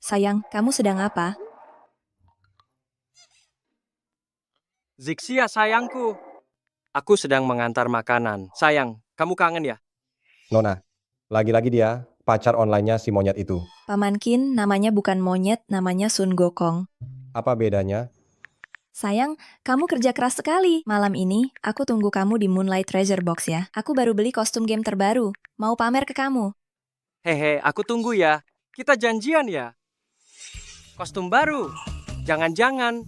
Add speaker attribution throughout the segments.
Speaker 1: Sayang, kamu sedang apa?
Speaker 2: Zixia sayangku, aku sedang mengantar makanan. Sayang, kamu kangen ya?
Speaker 3: Nona, lagi-lagi dia pacar online-nya si monyet itu.
Speaker 1: Pamankin, namanya bukan monyet, namanya Sun Gokong.
Speaker 3: Apa bedanya?
Speaker 1: Sayang, kamu kerja keras sekali. Malam ini, aku tunggu kamu di Moonlight Treasure Box ya. Aku baru beli kostum game terbaru. Mau pamer ke kamu.
Speaker 2: Hehe, aku tunggu ya. Kita janjian ya. Kostum baru. Jangan-jangan.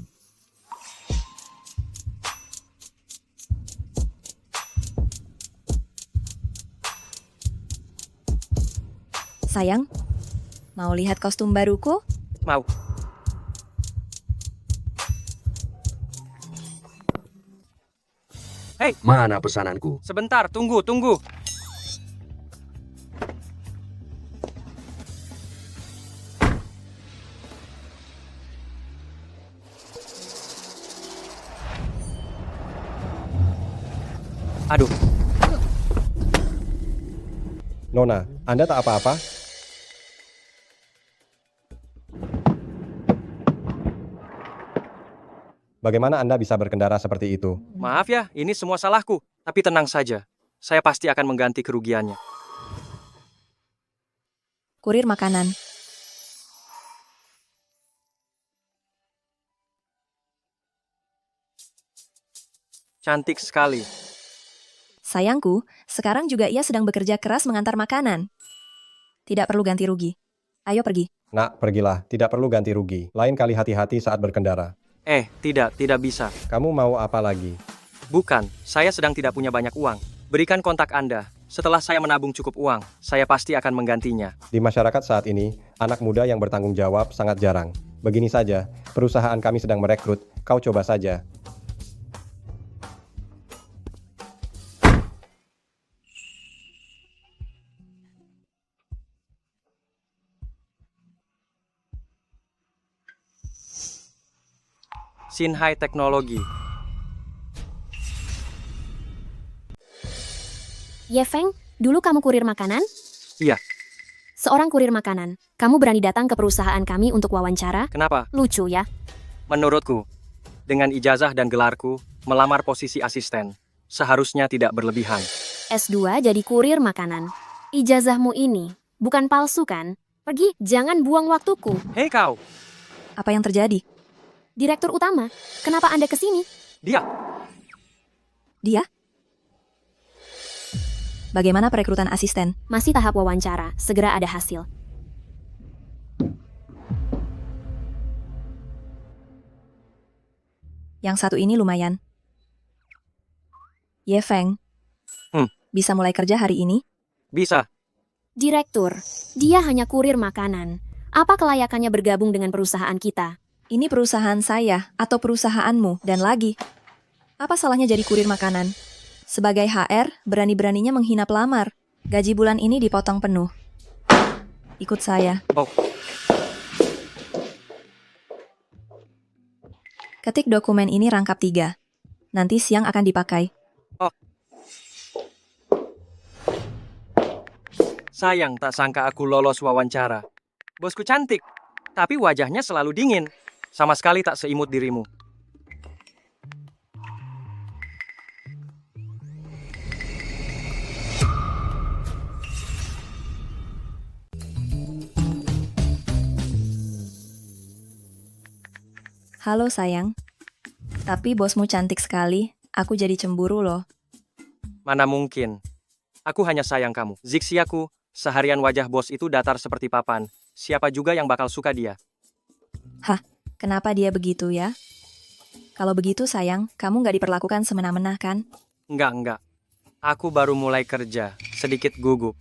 Speaker 1: Sayang, mau lihat kostum baruku?
Speaker 2: Mau. Hei,
Speaker 4: Mana pesananku?
Speaker 2: sebentar, tunggu. Aduh,
Speaker 3: Nona, Anda tak apa-apa? Bagaimana Anda bisa berkendara seperti itu?
Speaker 2: maaf ya, ini semua salahku. Tapi tenang saja, saya pasti akan mengganti kerugiannya.
Speaker 1: Kurir makanan.
Speaker 2: Cantik sekali.
Speaker 1: Sayangku, sekarang juga ia sedang bekerja keras mengantar makanan. Tidak perlu ganti rugi. Ayo pergi.
Speaker 3: Nak, pergilah. Tidak perlu ganti rugi. Lain kali hati-hati saat berkendara.
Speaker 2: Tidak bisa.
Speaker 3: Kamu mau apa lagi?
Speaker 2: Bukan, saya sedang tidak punya banyak uang. Berikan kontak Anda. Setelah saya menabung cukup uang, saya pasti akan menggantinya.
Speaker 3: Di masyarakat saat ini, anak muda yang bertanggung jawab sangat jarang. Begini saja, perusahaan kami sedang merekrut. Kau coba saja.
Speaker 2: Sinhai Teknologi.
Speaker 5: Ye Feng, dulu kamu kurir makanan?
Speaker 2: Iya.
Speaker 5: Seorang kurir makanan. Kamu berani datang ke perusahaan kami untuk wawancara?
Speaker 2: Kenapa?
Speaker 5: Lucu ya.
Speaker 2: Menurutku, dengan ijazah dan gelarku, melamar posisi asisten, seharusnya tidak berlebihan.
Speaker 5: S2 jadi kurir makanan. Ijazahmu ini bukan palsu kan? Pergi, jangan buang waktuku.
Speaker 2: Hei kau,
Speaker 1: Apa yang terjadi?
Speaker 5: Direktur utama, kenapa Anda ke sini?
Speaker 2: dia.
Speaker 1: Dia? Bagaimana perekrutan asisten?
Speaker 5: Masih tahap wawancara, segera ada hasil.
Speaker 1: Yang satu ini lumayan. Ye Feng. Bisa mulai kerja hari ini?
Speaker 2: Bisa.
Speaker 5: Direktur, dia hanya kurir makanan. Apa kelayakannya bergabung dengan perusahaan kita?
Speaker 1: Ini perusahaan saya atau perusahaanmu dan lagi. Apa salahnya jadi kurir makanan? Sebagai HR, berani-beraninya menghina pelamar. Gaji bulan ini dipotong penuh. Ikut saya.
Speaker 2: Oh,
Speaker 1: Ketik dokumen ini rangkap 3. Nanti siang akan dipakai.
Speaker 2: sayang tak sangka aku lolos wawancara. Bosku cantik, tapi wajahnya selalu dingin. Sama sekali tak seimut dirimu.
Speaker 1: Halo sayang. Tapi bosmu cantik sekali. Aku jadi cemburu loh.
Speaker 2: Mana mungkin. Aku hanya sayang kamu. Zixiaku, seharian wajah bos itu datar seperti papan. Siapa juga yang bakal suka dia?
Speaker 1: Kenapa dia begitu ya? Kalau begitu sayang, kamu nggak diperlakukan semena-mena kan?
Speaker 2: Enggak. Aku baru mulai kerja, sedikit gugup.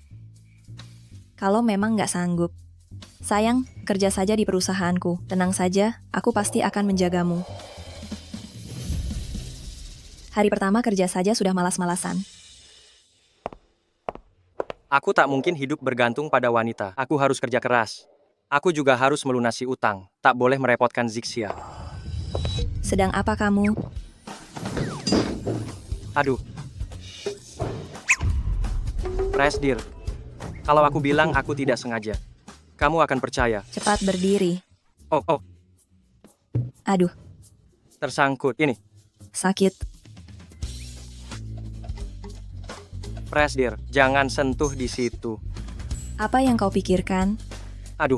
Speaker 1: Kalau memang nggak sanggup. Sayang, kerja saja di perusahaanku. Tenang saja, aku pasti akan menjagamu. Hari pertama kerja saja sudah malas-malasan.
Speaker 2: Aku tak mungkin hidup bergantung pada wanita. Aku harus kerja keras. Aku juga harus melunasi utang. Tak boleh merepotkan Zixia.
Speaker 1: Sedang apa kamu?
Speaker 2: Aduh. Presdir. Kalau aku bilang aku tidak sengaja. kamu akan percaya.
Speaker 1: Cepat berdiri.
Speaker 2: Oh,
Speaker 1: Aduh,
Speaker 2: tersangkut. Ini,
Speaker 1: sakit.
Speaker 2: Presdir, jangan sentuh di situ.
Speaker 1: Apa yang kau pikirkan?
Speaker 2: Aduh.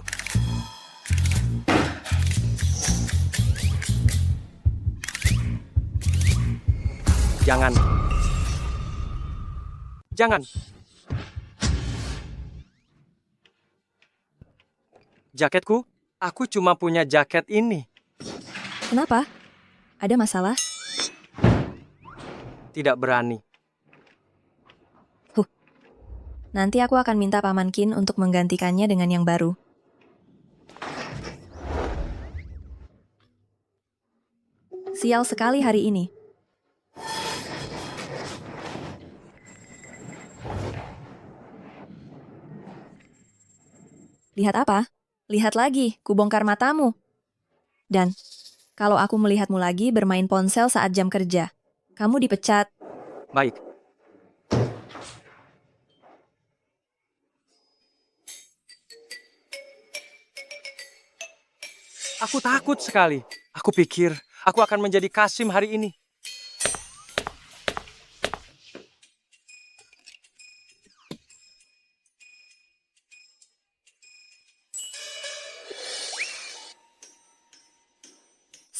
Speaker 2: Jangan. Jangan. Jaketku? Aku cuma punya jaket ini.
Speaker 1: Kenapa? Ada masalah?
Speaker 2: Tidak berani.
Speaker 1: Nanti aku akan minta Paman Qin untuk menggantikannya dengan yang baru. Sial sekali hari ini. Lihat apa? Lihat lagi, kubongkar matamu. Dan, kalau aku melihatmu lagi bermain ponsel saat jam kerja, kamu dipecat.
Speaker 2: Baik. Aku takut sekali. Aku pikir aku akan menjadi Kasim hari ini.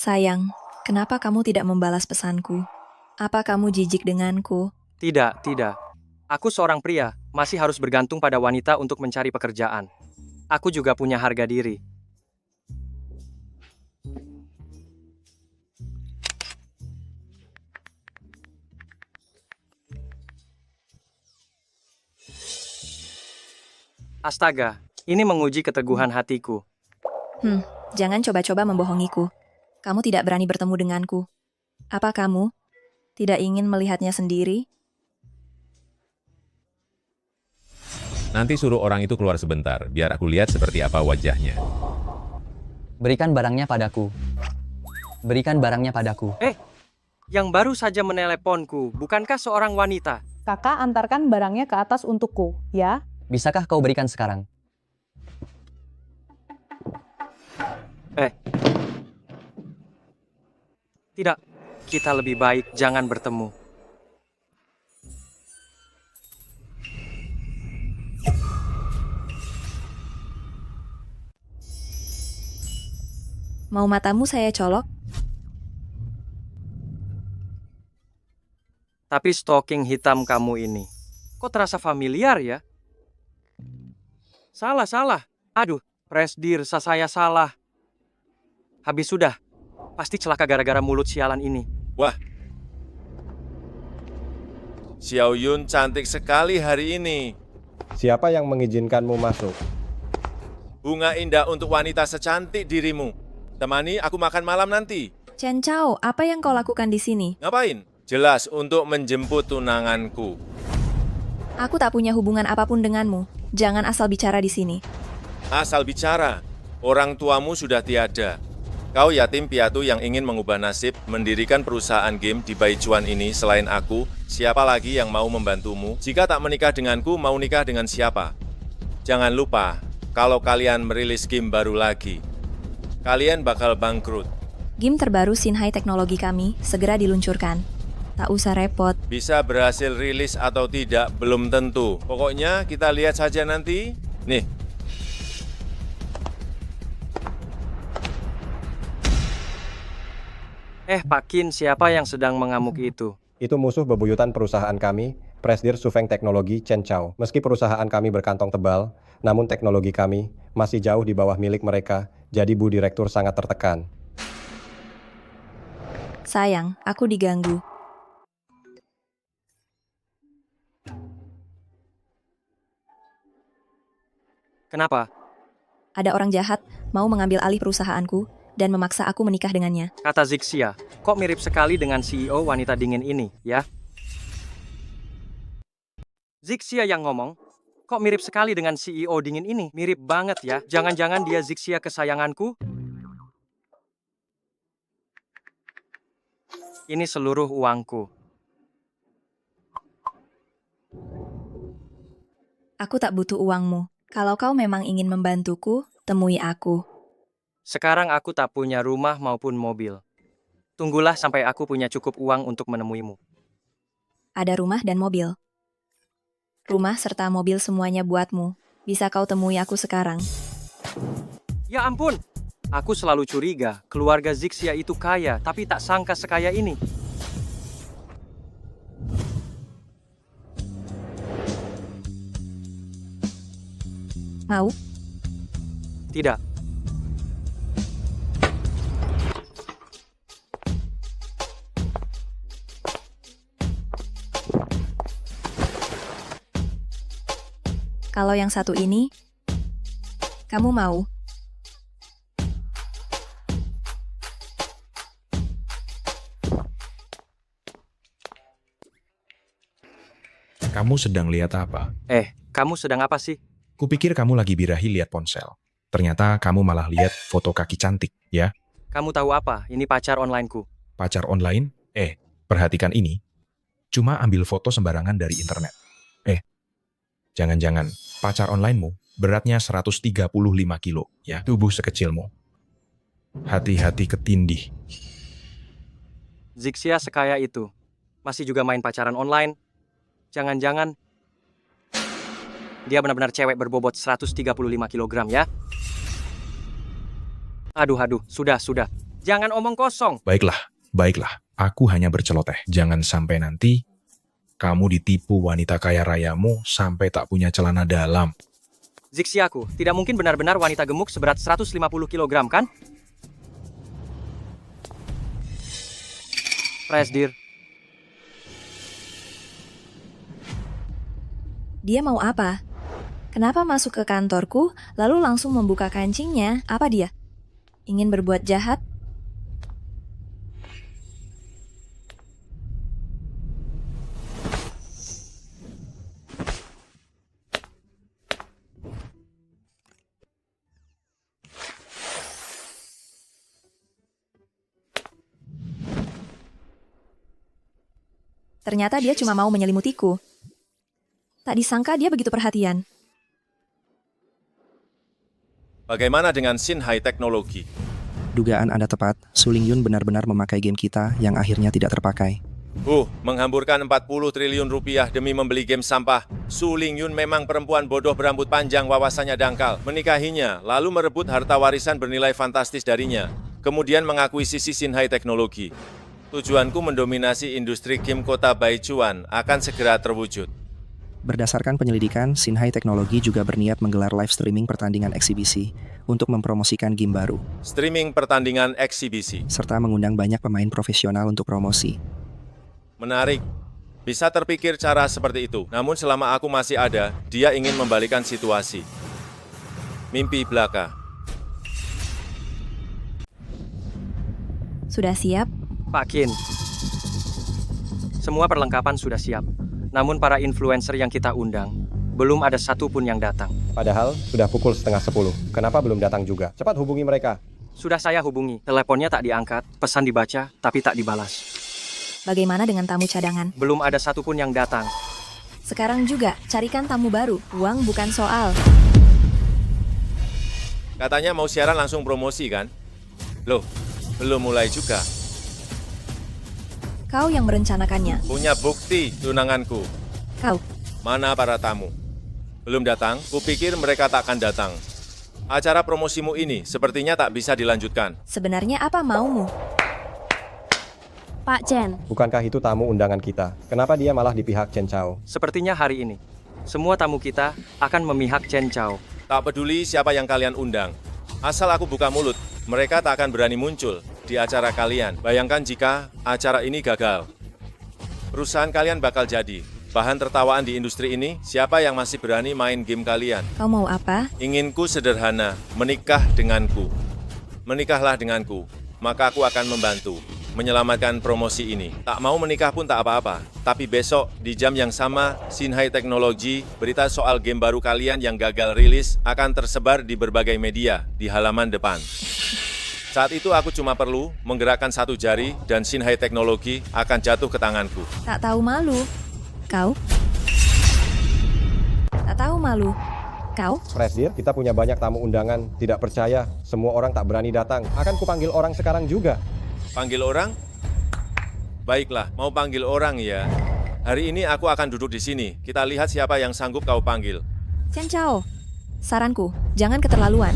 Speaker 1: Sayang, kenapa kamu tidak membalas pesanku? Apa kamu jijik denganku?
Speaker 2: Tidak, tidak. Aku seorang pria, masih harus bergantung pada wanita untuk mencari pekerjaan. Aku juga punya harga diri. Astaga, ini menguji keteguhan hatiku.
Speaker 1: Jangan coba-coba membohongiku. Kamu tidak berani bertemu denganku. Apa kamu tidak ingin melihatnya sendiri?
Speaker 4: Nanti suruh orang itu keluar sebentar, biar aku lihat seperti apa wajahnya.
Speaker 6: Berikan barangnya padaku. Berikan barangnya padaku.
Speaker 2: Yang baru saja meneleponku, bukankah seorang wanita?
Speaker 7: Kakak antarkan barangnya ke atas untukku, ya?
Speaker 6: Bisakah kau berikan sekarang?
Speaker 2: Tidak, kita lebih baik jangan bertemu.
Speaker 1: Mau matamu saya colok?
Speaker 2: Tapi stocking hitam kamu ini, kok terasa familiar ya? Salah. Aduh, Presdir, saya salah. Habis sudah. Pasti celaka gara-gara mulut sialan ini.
Speaker 8: Wah, Xiao Yun cantik sekali hari ini.
Speaker 3: Siapa yang mengizinkanmu masuk?
Speaker 8: Bunga indah untuk wanita secantik dirimu. Temani aku makan malam nanti.
Speaker 1: Chen Chao, apa yang kau lakukan di sini?
Speaker 8: Ngapain? Jelas untuk menjemput tunanganku.
Speaker 1: Aku tak punya hubungan apapun denganmu. Jangan asal bicara di sini.
Speaker 8: Asal bicara, orang tuamu sudah tiada. Kau yatim piatu yang ingin mengubah nasib, mendirikan perusahaan game di Baijuan ini selain aku, siapa lagi yang mau membantumu? Jika tak menikah denganku, mau nikah dengan siapa? Jangan lupa, kalau kalian merilis game baru lagi, kalian bakal bangkrut.
Speaker 1: Game terbaru Shinhai teknologi kami segera diluncurkan. Tak usah repot.
Speaker 8: Bisa berhasil rilis atau tidak, belum tentu. Pokoknya kita lihat saja nanti. Nih,
Speaker 2: Pak Qin, siapa yang sedang mengamuk itu?
Speaker 3: Itu musuh bebuyutan perusahaan kami, Presdir Sufeng Teknologi Chen Chao. Meski perusahaan kami berkantong tebal, namun teknologi kami masih jauh di bawah milik mereka, jadi Bu Direktur sangat tertekan.
Speaker 1: Sayang, aku diganggu.
Speaker 2: Kenapa?
Speaker 1: Ada orang jahat mau mengambil alih perusahaanku dan memaksa aku menikah dengannya.
Speaker 2: Kata Zixia, kok mirip sekali dengan CEO wanita dingin ini, ya? Zixia yang ngomong, kok mirip sekali dengan CEO dingin ini? Mirip banget ya. Jangan-jangan dia Zixia kesayanganku? Ini seluruh uangku.
Speaker 1: Aku tak butuh uangmu. Kalau kau memang ingin membantuku, temui aku.
Speaker 2: Sekarang aku tak punya rumah maupun mobil. Tunggulah sampai aku punya cukup uang untuk menemuimu.
Speaker 1: Ada rumah dan mobil. Rumah serta mobil semuanya buatmu. Bisa kau temui aku sekarang.
Speaker 2: Ya ampun! Aku selalu curiga, keluarga Zixia itu kaya, tapi tak sangka sekaya ini.
Speaker 1: Mau?
Speaker 2: Tidak.
Speaker 1: Kalau yang satu ini, kamu mau?
Speaker 9: Kamu sedang lihat apa?
Speaker 2: Kamu sedang apa sih?
Speaker 9: Kupikir kamu lagi birahi lihat ponsel. Ternyata kamu malah lihat foto kaki cantik, ya?
Speaker 2: Kamu tahu apa? Ini pacar onlineku.
Speaker 9: Pacar online? Perhatikan ini. Cuma ambil foto sembarangan dari internet. Jangan-jangan pacar onlinemu beratnya 135 kilo, ya? Tubuh sekecilmu. Hati-hati ketindih.
Speaker 2: Zixia sekaya itu. Masih juga main pacaran online. Jangan-jangan dia benar-benar cewek berbobot 135 kilogram ya? Aduh, sudah. Jangan omong kosong.
Speaker 9: Baiklah. Aku hanya berceloteh. Jangan sampai nanti kamu ditipu wanita kaya rayamu sampai tak punya celana dalam.
Speaker 2: Zixiaku, tidak mungkin benar-benar wanita gemuk seberat 150 kilogram kan? Presdir.
Speaker 1: Dia mau apa? Kenapa masuk ke kantorku, lalu langsung membuka kancingnya? Apa dia? Ingin berbuat jahat? Ternyata dia cuma mau menyelimutiku. Tak disangka dia begitu perhatian.
Speaker 8: Bagaimana dengan Shinhai Teknologi?
Speaker 10: Dugaan Anda tepat, Su Lingyun benar-benar memakai game kita yang akhirnya tidak terpakai.
Speaker 8: Menghamburkan 40 triliun rupiah demi membeli game sampah. Su Lingyun memang perempuan bodoh berambut panjang, wawasannya dangkal. Menikahinya, lalu merebut harta warisan bernilai fantastis darinya. Kemudian mengakuisisi Shinhai Teknologi. Tujuanku mendominasi industri game kota Baichuan akan segera terwujud.
Speaker 10: Berdasarkan penyelidikan, Shinhai Teknologi juga berniat menggelar live streaming pertandingan eksibisi untuk mempromosikan game baru.
Speaker 8: Streaming pertandingan eksibisi.
Speaker 10: Serta mengundang banyak pemain profesional untuk promosi.
Speaker 8: Menarik. Bisa terpikir cara seperti itu. Namun selama aku masih ada, dia ingin membalikan situasi. Mimpi belaka.
Speaker 1: Sudah siap?
Speaker 2: Pak Qin. Semua perlengkapan sudah siap. Namun para influencer yang kita undang, belum ada satupun yang datang.
Speaker 3: Padahal sudah pukul 9:30. Kenapa belum datang juga? Cepat hubungi mereka.
Speaker 2: Sudah saya hubungi. Teleponnya tak diangkat, pesan dibaca, tapi tak dibalas.
Speaker 1: Bagaimana dengan tamu cadangan?
Speaker 2: Belum ada satupun yang datang.
Speaker 1: Sekarang juga, carikan tamu baru. Uang bukan soal.
Speaker 8: Katanya mau siaran langsung promosi kan? Loh, belum mulai juga.
Speaker 1: Kau yang merencanakannya.
Speaker 8: Punya bukti, tunanganku.
Speaker 1: Kau.
Speaker 8: Mana para tamu? Belum datang? Kupikir mereka tak akan datang. Acara promosimu ini sepertinya tak bisa dilanjutkan.
Speaker 1: Sebenarnya apa maumu?
Speaker 5: Pak Chen,
Speaker 3: Bukankah itu tamu undangan kita? Kenapa dia malah di pihak Chen Chao?
Speaker 2: Sepertinya hari ini, semua tamu kita akan memihak Chen Chao.
Speaker 8: Tak peduli siapa yang kalian undang. Asal aku buka mulut, mereka tak akan berani muncul di acara kalian. Bayangkan jika acara ini gagal. Perusahaan kalian bakal jadi bahan tertawaan di industri ini. Siapa yang masih berani main game kalian?
Speaker 1: Kau mau apa?
Speaker 8: Inginku sederhana, menikah denganku. Menikahlah denganku, maka aku akan membantu menyelamatkan promosi ini. Tak mau menikah pun tak apa-apa. Tapi besok, di jam yang sama, Shinhai Teknologi, berita soal game baru kalian yang gagal rilis akan tersebar di berbagai media di halaman depan. Saat itu aku cuma perlu menggerakkan satu jari dan Shinhai Teknologi akan jatuh ke tanganku.
Speaker 1: Tak tahu malu. Kau? Tak tahu malu. Kau?
Speaker 3: Presdir, kita punya banyak tamu undangan. Tidak percaya, semua orang tak berani datang. Akan kupanggil orang sekarang juga.
Speaker 8: Panggil orang? Baiklah, mau panggil orang ya. Hari ini aku akan duduk di sini. Kita lihat siapa yang sanggup kau panggil.
Speaker 1: Chen Chao. Saranku, jangan keterlaluan.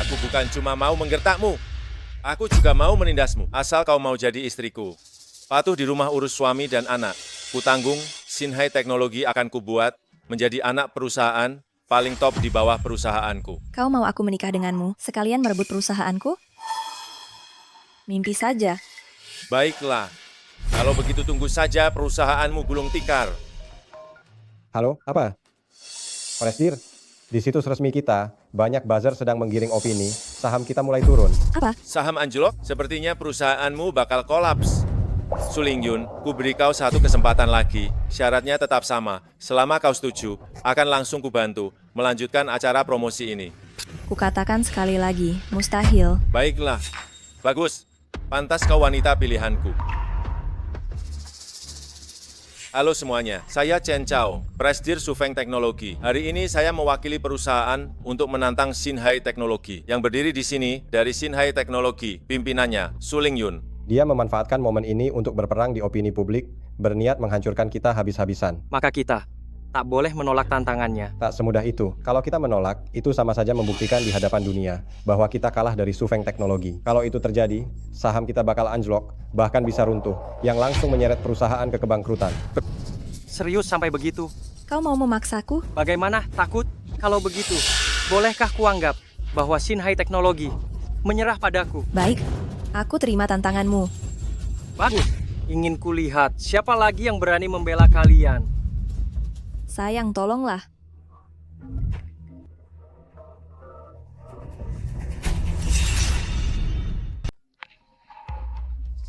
Speaker 8: Aku bukan cuma mau menggertakmu. Aku juga mau menindasmu, asal kau mau jadi istriku. Patuh di rumah urus suami dan anak. Kutanggung, Sinhai Teknologi akan kubuat menjadi anak perusahaan paling top di bawah perusahaanku.
Speaker 1: Kau mau aku menikah denganmu, sekalian merebut perusahaanku? Mimpi saja.
Speaker 8: Baiklah, kalau begitu tunggu saja perusahaanmu gulung tikar.
Speaker 3: Halo, apa? Presdir, di situs resmi kita, banyak buzzer sedang menggiring opini, saham kita mulai turun.
Speaker 1: Apa?
Speaker 8: Saham anjlok, sepertinya perusahaanmu bakal kolaps. Sulingyun, ku beri kau satu kesempatan lagi. Syaratnya tetap sama. Selama kau setuju, akan langsung kubantu melanjutkan acara promosi ini.
Speaker 1: Kukatakan sekali lagi, mustahil.
Speaker 8: Baiklah. Bagus. Pantas kau wanita pilihanku. Halo semuanya, saya Chen Chao, Presdir Sufeng Teknologi. Hari ini saya mewakili perusahaan untuk menantang Sinhai Teknologi. Yang berdiri di sini dari Sinhai Teknologi, pimpinannya Sulingyun.
Speaker 3: Dia memanfaatkan momen ini untuk berperang di opini publik, berniat menghancurkan kita habis-habisan.
Speaker 2: Maka kita tak boleh menolak tantangannya.
Speaker 3: Tak semudah itu. Kalau kita menolak, itu sama saja membuktikan di hadapan dunia bahwa kita kalah dari Sufeng Teknologi. Kalau itu terjadi, saham kita bakal anjlok, bahkan bisa runtuh, yang langsung menyeret perusahaan ke kebangkrutan.
Speaker 2: Serius sampai begitu?
Speaker 1: Kau mau memaksaku?
Speaker 2: Bagaimana? Takut? Kalau begitu, bolehkah kuanggap bahwa Sinhai Teknologi menyerah padaku?
Speaker 1: Baik, aku terima tantanganmu.
Speaker 2: Bagus. Ingin kulihat siapa lagi yang berani membela kalian.
Speaker 1: Sayang, tolonglah.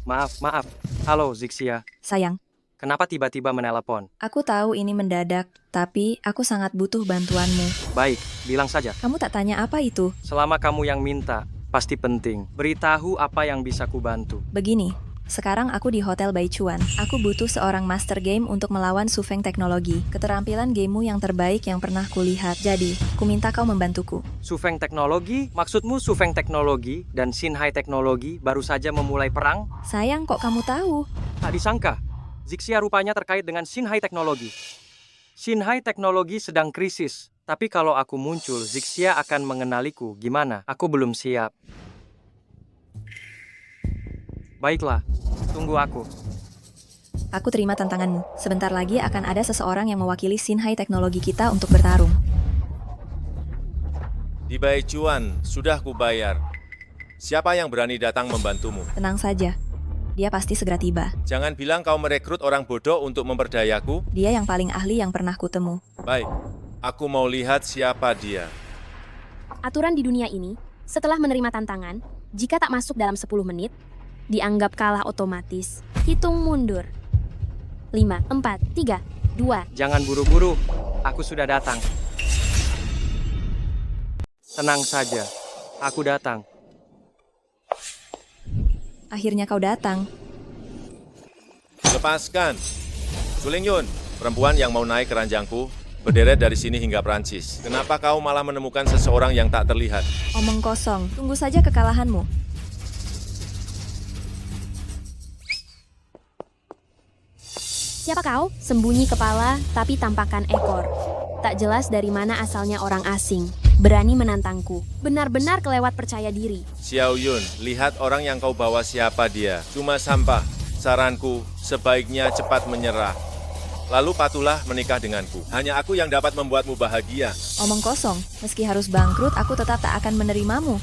Speaker 2: Maaf. Halo, Zixia.
Speaker 1: Sayang,
Speaker 2: Kenapa tiba-tiba menelepon?
Speaker 1: aku tahu ini mendadak, tapi aku sangat butuh bantuanmu.
Speaker 2: Baik, bilang saja.
Speaker 1: Kamu tak tanya apa itu?
Speaker 2: Selama kamu yang minta, pasti penting. Beritahu apa yang bisa kubantu.
Speaker 1: Begini, sekarang aku di Hotel Baichuan. Aku butuh seorang master game untuk melawan Sufeng Teknologi. Keterampilan gamemu yang terbaik yang pernah kulihat. Jadi, ku minta kau membantuku.
Speaker 2: Sufeng Teknologi? Maksudmu Sufeng Teknologi dan Sinhai Teknologi baru saja memulai perang?
Speaker 1: Sayang, kok kamu tahu?
Speaker 2: Tak disangka, Zixia rupanya terkait dengan Sinhai Teknologi. Sinhai Teknologi sedang krisis. Tapi kalau aku muncul, Zixia akan mengenaliku. Gimana? Aku belum siap. Baiklah, tunggu aku.
Speaker 1: Aku terima tantanganmu. Sebentar lagi akan ada seseorang yang mewakili Sinhai Teknologi kita untuk bertarung.
Speaker 8: Di Baichuan, sudah kubayar. Siapa yang berani datang membantumu?
Speaker 1: Tenang saja. Dia pasti segera tiba.
Speaker 8: Jangan bilang kau merekrut orang bodoh untuk memperdayaku.
Speaker 1: Dia yang paling ahli yang pernah kutemu.
Speaker 8: Baik, aku mau lihat siapa dia.
Speaker 5: Aturan di dunia ini, setelah menerima tantangan, jika tak masuk dalam 10 menit, dianggap kalah otomatis. Hitung mundur. 5, 4, 3, 2.
Speaker 2: Jangan buru-buru, aku sudah datang. Tenang saja, aku datang.
Speaker 1: Akhirnya kau datang.
Speaker 8: Lepaskan. Sulingyun, perempuan yang mau naik ke ranjangku, berderet dari sini hingga Prancis. Kenapa kau malah menemukan seseorang yang tak terlihat?
Speaker 1: Omong kosong. Tunggu saja kekalahanmu.
Speaker 5: Siapa kau? Sembunyi kepala, tapi tampakkan ekor. Tak jelas dari mana asalnya orang asing. Berani menantangku. Benar-benar kelewat percaya diri.
Speaker 8: Xiao Yun, lihat orang yang kau bawa siapa dia. Cuma sampah. Saranku, sebaiknya cepat menyerah. Lalu patulah menikah denganku. Hanya aku yang dapat membuatmu bahagia.
Speaker 1: Omong kosong. Meski harus bangkrut, aku tetap tak akan menerimamu.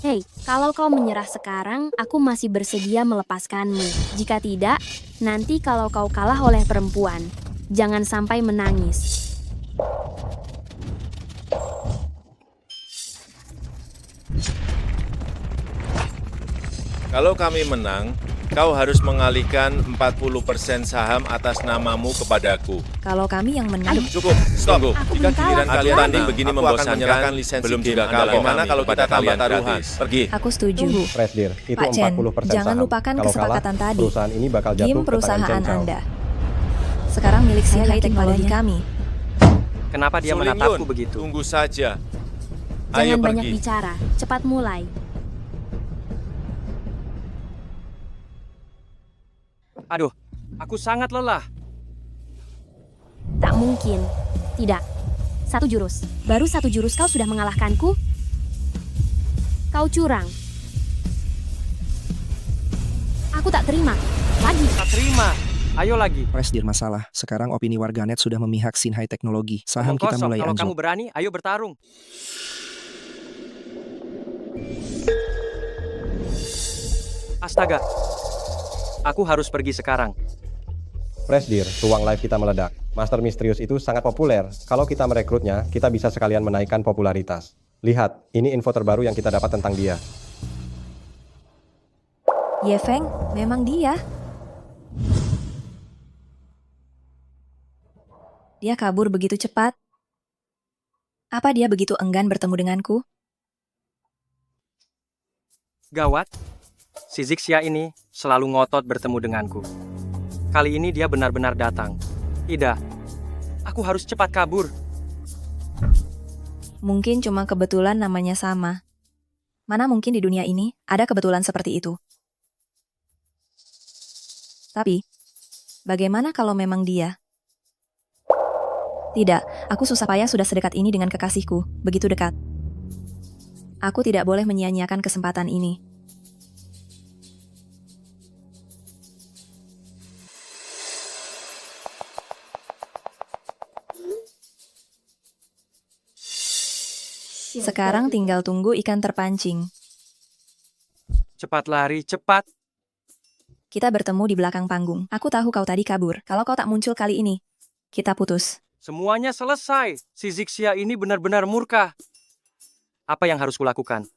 Speaker 5: Hei, kalau kau menyerah sekarang, aku masih bersedia melepaskanmu. Jika tidak, nanti kalau kau kalah oleh perempuan, jangan sampai menangis.
Speaker 8: Kalau kami menang, kau harus mengalihkan 40% saham atas namamu kepadaku.
Speaker 1: Kalau kami yang menang,
Speaker 8: Cukup, stop. Jika
Speaker 5: belum
Speaker 8: giliran
Speaker 5: tahu.
Speaker 8: kalian
Speaker 5: Aku
Speaker 8: tanding begini membosankan, belum juga bagaimana kalau kita tambah taruhan? Pergi.
Speaker 1: aku setuju.
Speaker 3: Presdir, itu
Speaker 1: Pak Chen,
Speaker 3: 40%
Speaker 1: jangan
Speaker 3: saham.
Speaker 1: lupakan
Speaker 3: Kalau
Speaker 1: kesepakatan
Speaker 3: kalah,
Speaker 1: tadi.
Speaker 3: perusahaan ini bakal jatuh
Speaker 1: Game
Speaker 3: ke tangan
Speaker 1: perusahaan
Speaker 3: Chen Chao.
Speaker 1: Anda. Sekarang milik Sinhai Teknologi kami.
Speaker 2: Kenapa dia
Speaker 8: Su
Speaker 2: menatapku
Speaker 8: Lingyun,
Speaker 2: begitu?
Speaker 8: tunggu saja.
Speaker 5: Jangan
Speaker 8: Ayo
Speaker 5: banyak
Speaker 8: pergi.
Speaker 5: bicara, cepat mulai.
Speaker 2: Aduh, aku sangat lelah.
Speaker 5: Tak mungkin. Tidak. 1 jurus. Baru 1 jurus kau sudah mengalahkanku? Kau curang. Aku tak terima. Lagi.
Speaker 2: Tak terima. Ayo lagi.
Speaker 10: Presdir masalah. Sekarang opini warganet sudah memihak Sinhai Teknologi. Saham
Speaker 2: Omong
Speaker 10: kita
Speaker 2: kosong,
Speaker 10: mulai
Speaker 2: kalau kamu
Speaker 10: anjlok.
Speaker 2: berani, ayo bertarung. Astaga. Aku harus pergi sekarang.
Speaker 3: Presdir, ruang live kita meledak. Master misterius itu sangat populer. Kalau kita merekrutnya, kita bisa sekalian menaikkan popularitas. Lihat, ini info terbaru yang kita dapat tentang dia.
Speaker 1: Ye Feng, memang dia. Dia kabur begitu cepat. Apa dia begitu enggan bertemu denganku?
Speaker 2: Gawat. Si Zixia ini selalu ngotot bertemu denganku. Kali ini dia benar-benar datang. Tidak. Aku harus cepat kabur.
Speaker 1: Mungkin cuma kebetulan namanya sama. Mana mungkin di dunia ini ada kebetulan seperti itu. Tapi, bagaimana kalau memang dia? Tidak, aku susah payah sudah sedekat ini dengan kekasihku, begitu dekat. Aku tidak boleh menyia-nyiakan kesempatan ini. Sekarang tinggal tunggu ikan terpancing.
Speaker 2: Cepat lari, cepat.
Speaker 1: Kita bertemu di belakang panggung. Aku tahu kau tadi kabur. Kalau kau tak muncul kali ini, kita putus.
Speaker 2: Semuanya selesai. Si Zixia ini benar-benar murka. Apa yang harus kulakukan?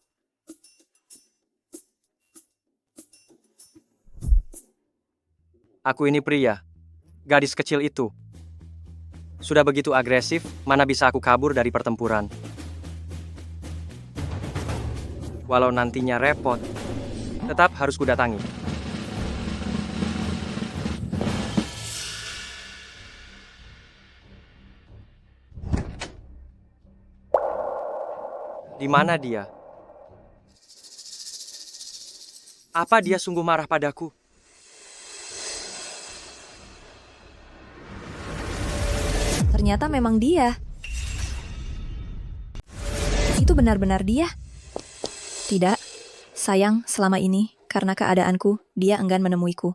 Speaker 2: Aku ini pria. Gadis kecil itu. Sudah begitu agresif, mana bisa aku kabur dari pertempuran. Walau nantinya repot, tetap harus kudatangi. Di mana dia? Apa dia sungguh marah padaku?
Speaker 1: Ternyata memang dia. Itu benar-benar dia. Tidak, sayang selama ini, karena keadaanku, dia enggan menemuiku.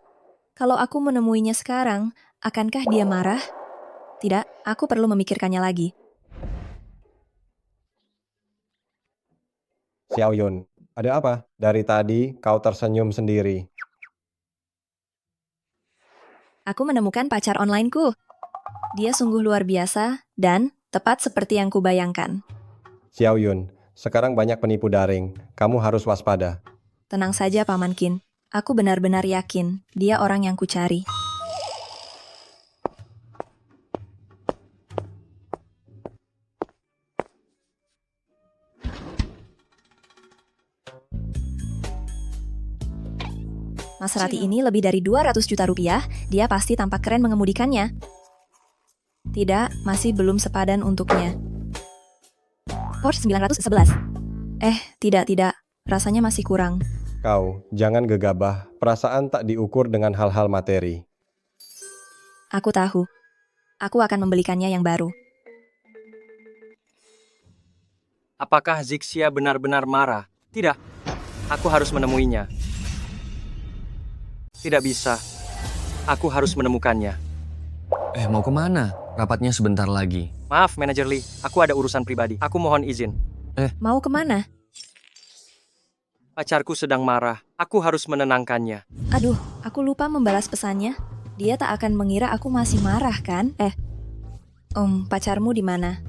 Speaker 1: Kalau aku menemuinya sekarang, akankah dia marah? Tidak, aku perlu memikirkannya lagi.
Speaker 3: Xiao Yun, ada apa? Dari tadi kau tersenyum sendiri.
Speaker 1: Aku menemukan pacar onlineku. Dia sungguh luar biasa dan tepat seperti yang kubayangkan.
Speaker 3: Xiao Yun, sekarang banyak penipu daring. Kamu harus waspada.
Speaker 1: Tenang saja, Paman Qin. Aku benar-benar yakin dia orang yang kucari. Maserati ini lebih dari 200 juta rupiah, dia pasti tampak keren mengemudikannya. Tidak, masih belum sepadan untuknya. Porsche 911. Tidak. Rasanya masih kurang.
Speaker 3: Kau, jangan gegabah. Perasaan tak diukur dengan hal-hal materi.
Speaker 1: Aku tahu. Aku akan membelikannya yang baru.
Speaker 2: Apakah Zixia benar-benar marah? Tidak. Aku harus menemuinya. Tidak bisa. Aku harus menemukannya.
Speaker 6: Mau kemana? Rapatnya sebentar lagi.
Speaker 2: Maaf, Manajer Lee. Aku ada urusan pribadi. Aku mohon izin.
Speaker 1: Mau kemana?
Speaker 2: Pacarku sedang marah. Aku harus menenangkannya.
Speaker 1: Aduh, aku lupa membalas pesannya. Dia tak akan mengira aku masih marah, kan? Pacarmu di mana?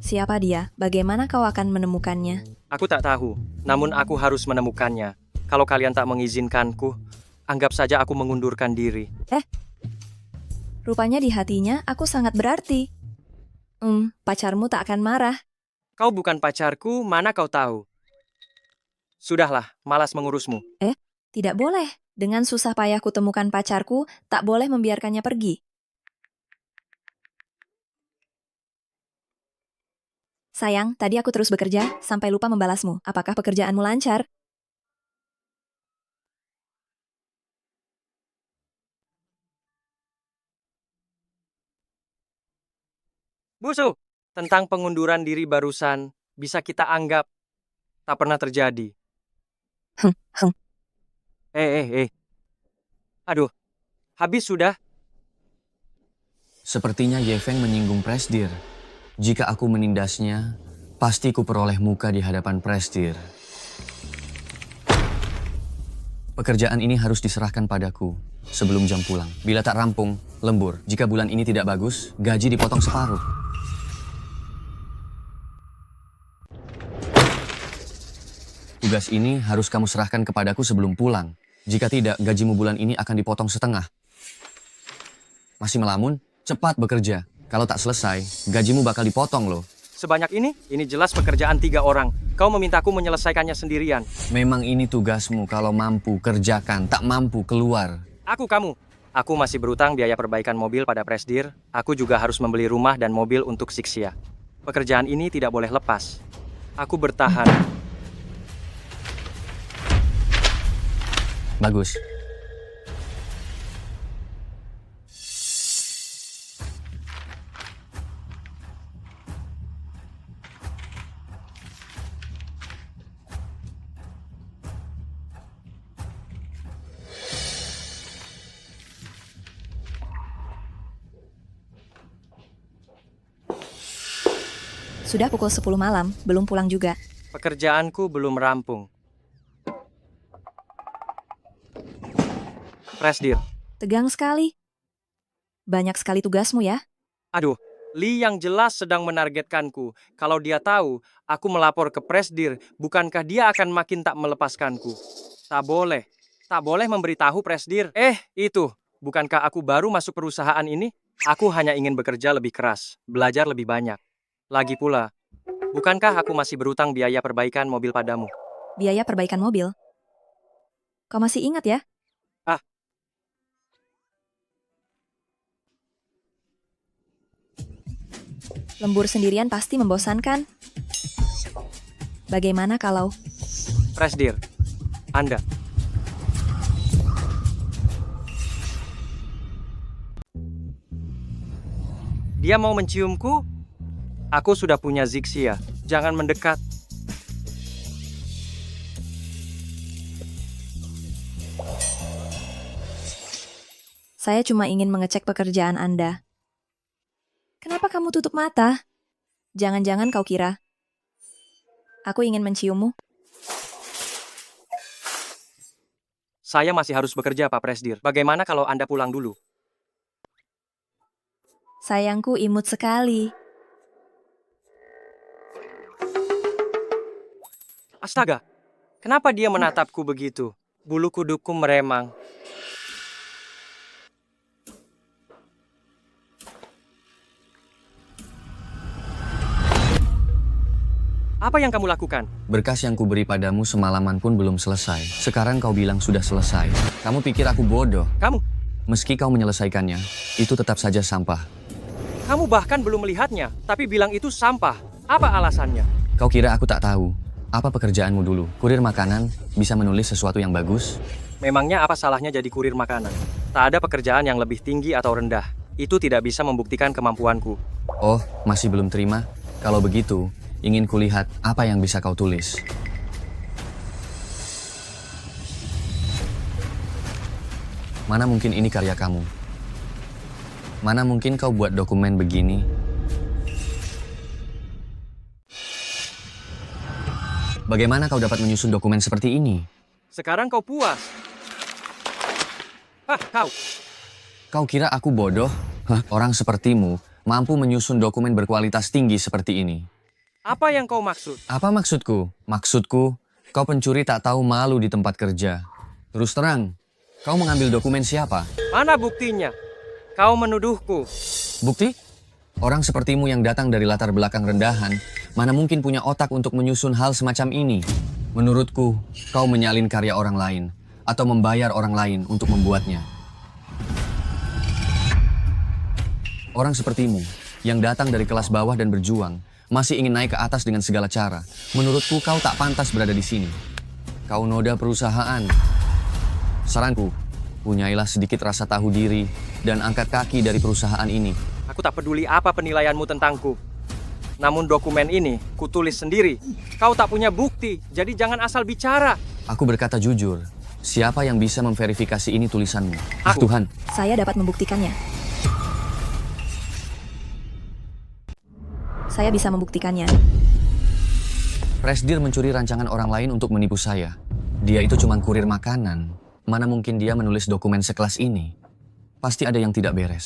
Speaker 1: Siapa dia? Bagaimana kau akan menemukannya?
Speaker 2: Aku tak tahu. Namun aku harus menemukannya. Kalau kalian tak mengizinkanku, anggap saja aku mengundurkan diri.
Speaker 1: Rupanya di hatinya aku sangat berarti. Pacarmu tak akan marah.
Speaker 2: Kau bukan pacarku, mana kau tahu? Sudahlah, malas mengurusmu.
Speaker 1: Tidak boleh. Dengan susah payah kutemukan pacarku, tak boleh membiarkannya pergi. Sayang, tadi aku terus bekerja, sampai lupa membalasmu. Apakah pekerjaanmu lancar?
Speaker 2: Busu, tentang pengunduran diri barusan, bisa kita anggap tak pernah terjadi.
Speaker 1: Heng.
Speaker 2: Aduh, habis sudah.
Speaker 6: Sepertinya Yefeng menyinggung Presdir. Jika aku menindasnya, pasti ku peroleh muka di hadapan Presdir. Pekerjaan ini harus diserahkan padaku sebelum jam pulang. Bila tak rampung, lembur. Jika bulan ini tidak bagus, gaji dipotong separuh. Tugas ini harus kamu serahkan kepadaku sebelum pulang. Jika tidak, gajimu bulan ini akan dipotong setengah. Masih melamun? Cepat bekerja. Kalau tak selesai, gajimu bakal dipotong loh.
Speaker 2: Sebanyak ini jelas pekerjaan 3 orang. Kau memintaku menyelesaikannya sendirian.
Speaker 6: Memang ini tugasmu, kalau mampu kerjakan, tak mampu keluar.
Speaker 2: Kamu. Aku masih berutang biaya perbaikan mobil pada Presdir. Aku juga harus membeli rumah dan mobil untuk Zixia. Pekerjaan ini tidak boleh lepas. Aku bertahan.
Speaker 6: Bagus.
Speaker 1: Sudah pukul 10 malam, belum pulang juga.
Speaker 2: Pekerjaanku belum rampung. Presdir.
Speaker 1: Tegang sekali. Banyak sekali tugasmu ya.
Speaker 2: Aduh, Lee yang jelas sedang menargetkanku. Kalau dia tahu, aku melapor ke Presdir, bukankah dia akan makin tak melepaskanku? Tak boleh. Tak boleh memberitahu Presdir. Itu. Bukankah aku baru masuk perusahaan ini? Aku hanya ingin bekerja lebih keras, belajar lebih banyak. Lagi pula, bukankah aku masih berutang biaya perbaikan mobil padamu?
Speaker 1: Biaya perbaikan mobil. Kau masih ingat ya? Lembur sendirian pasti membosankan. Bagaimana kalau...
Speaker 2: Presdir, Anda. Dia mau menciumku? Aku sudah punya Zixia. Jangan mendekat.
Speaker 1: Saya cuma ingin mengecek pekerjaan Anda. Kenapa kamu tutup mata? Jangan-jangan kau kira aku ingin menciummu?
Speaker 2: Saya masih harus bekerja, Pak Presdir. Bagaimana kalau Anda pulang dulu?
Speaker 1: Sayangku imut sekali.
Speaker 2: Astaga, kenapa dia menatapku begitu? Bulu kudukku meremang. Apa yang kamu lakukan?
Speaker 6: Berkas yang kuberi padamu semalaman pun belum selesai. Sekarang kau bilang sudah selesai. Kamu pikir aku bodoh?
Speaker 2: Kamu?
Speaker 6: Meski kau menyelesaikannya, itu tetap saja sampah.
Speaker 2: Kamu bahkan belum melihatnya, tapi bilang itu sampah. Apa alasannya?
Speaker 6: Kau kira aku tak tahu? Apa pekerjaanmu dulu? Kurir makanan, bisa menulis sesuatu yang bagus?
Speaker 2: Memangnya apa salahnya jadi kurir makanan? Tak ada pekerjaan yang lebih tinggi atau rendah. Itu tidak bisa membuktikan kemampuanku.
Speaker 6: Oh, masih belum terima? Kalau begitu, ingin kulihat apa yang bisa kau tulis. Mana mungkin ini karya kamu? Mana mungkin kau buat dokumen begini? Bagaimana kau dapat menyusun dokumen seperti ini?
Speaker 2: Sekarang kau puas. Kau.
Speaker 6: Kau kira aku bodoh? Orang sepertimu mampu menyusun dokumen berkualitas tinggi seperti ini.
Speaker 2: Apa yang kau maksud?
Speaker 6: Apa maksudku? Maksudku, kau pencuri tak tahu malu di tempat kerja. Terus terang, kau mengambil dokumen siapa?
Speaker 2: Mana buktinya? Kau menuduhku.
Speaker 6: Bukti? Orang sepertimu yang datang dari latar belakang rendahan, mana mungkin punya otak untuk menyusun hal semacam ini? Menurutku, kau menyalin karya orang lain, atau membayar orang lain untuk membuatnya. Orang sepertimu, yang datang dari kelas bawah dan berjuang, Masih ingin naik ke atas dengan segala cara. Menurutku kau tak pantas berada di sini. Kau noda perusahaan. Saranku, punyailah sedikit rasa tahu diri dan angkat kaki dari perusahaan ini.
Speaker 2: Aku tak peduli apa penilaianmu tentangku. Namun dokumen ini kutulis sendiri. Kau tak punya bukti, jadi jangan asal bicara.
Speaker 6: Aku berkata jujur. Siapa yang bisa memverifikasi ini tulisanmu?
Speaker 2: Aku.
Speaker 6: Tuhan,
Speaker 1: Saya dapat membuktikannya. Saya bisa membuktikannya.
Speaker 6: Presdir mencuri rancangan orang lain untuk menipu saya. Dia itu cuma kurir makanan. Mana mungkin dia menulis dokumen sekelas ini? Pasti ada yang tidak beres.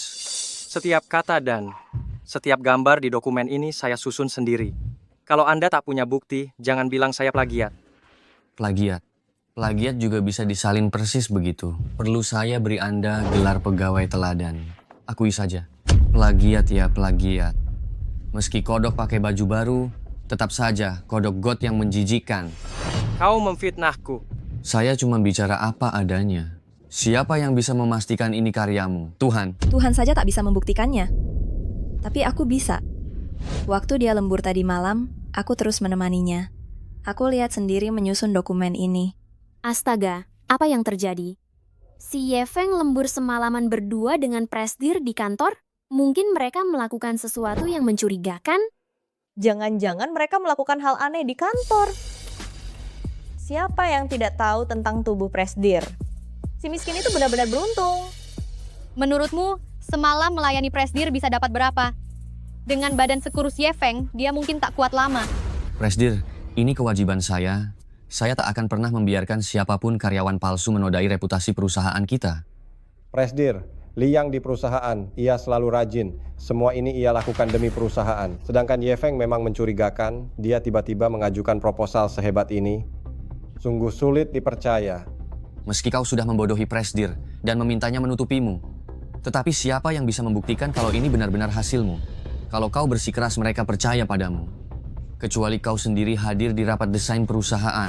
Speaker 2: Setiap kata dan setiap gambar di dokumen ini saya susun sendiri. Kalau Anda tak punya bukti, jangan bilang saya plagiat.
Speaker 6: Plagiat. Plagiat juga bisa disalin persis begitu. Perlu saya beri Anda gelar pegawai teladan. Akui saja. Plagiat ya plagiat. Meski kodok pakai baju baru, tetap saja kodok got yang menjijikan.
Speaker 2: Kau memfitnahku.
Speaker 6: Saya cuma bicara apa adanya. Siapa yang bisa memastikan ini karyamu? Tuhan.
Speaker 1: Tuhan saja tak bisa membuktikannya. Tapi aku bisa. Waktu dia lembur tadi malam, aku terus menemaninya. Aku lihat sendiri menyusun dokumen ini.
Speaker 5: Astaga, apa yang terjadi? Si Yefeng lembur semalaman berdua dengan Presdir di kantor? Mungkin mereka melakukan sesuatu yang mencurigakan?
Speaker 11: Jangan-jangan mereka melakukan hal aneh di kantor. Siapa yang tidak tahu tentang tubuh Presdir? Si miskin itu benar-benar beruntung.
Speaker 12: Menurutmu, semalam melayani Presdir bisa dapat berapa? Dengan badan sekurus Yefeng, dia mungkin tak kuat lama.
Speaker 6: Presdir, ini kewajiban saya. Saya tak akan pernah membiarkan siapapun karyawan palsu menodai reputasi perusahaan kita.
Speaker 3: Presdir, Liang di perusahaan, ia selalu rajin. Semua ini ia lakukan demi perusahaan. Sedangkan Yefeng memang mencurigakan, dia tiba-tiba mengajukan proposal sehebat ini. Sungguh sulit dipercaya.
Speaker 6: Meski kau sudah membodohi Presdir dan memintanya menutupimu. Tetapi siapa yang bisa membuktikan kalau ini benar-benar hasilmu? Kalau kau bersikeras mereka percaya padamu. Kecuali kau sendiri hadir di rapat desain perusahaan.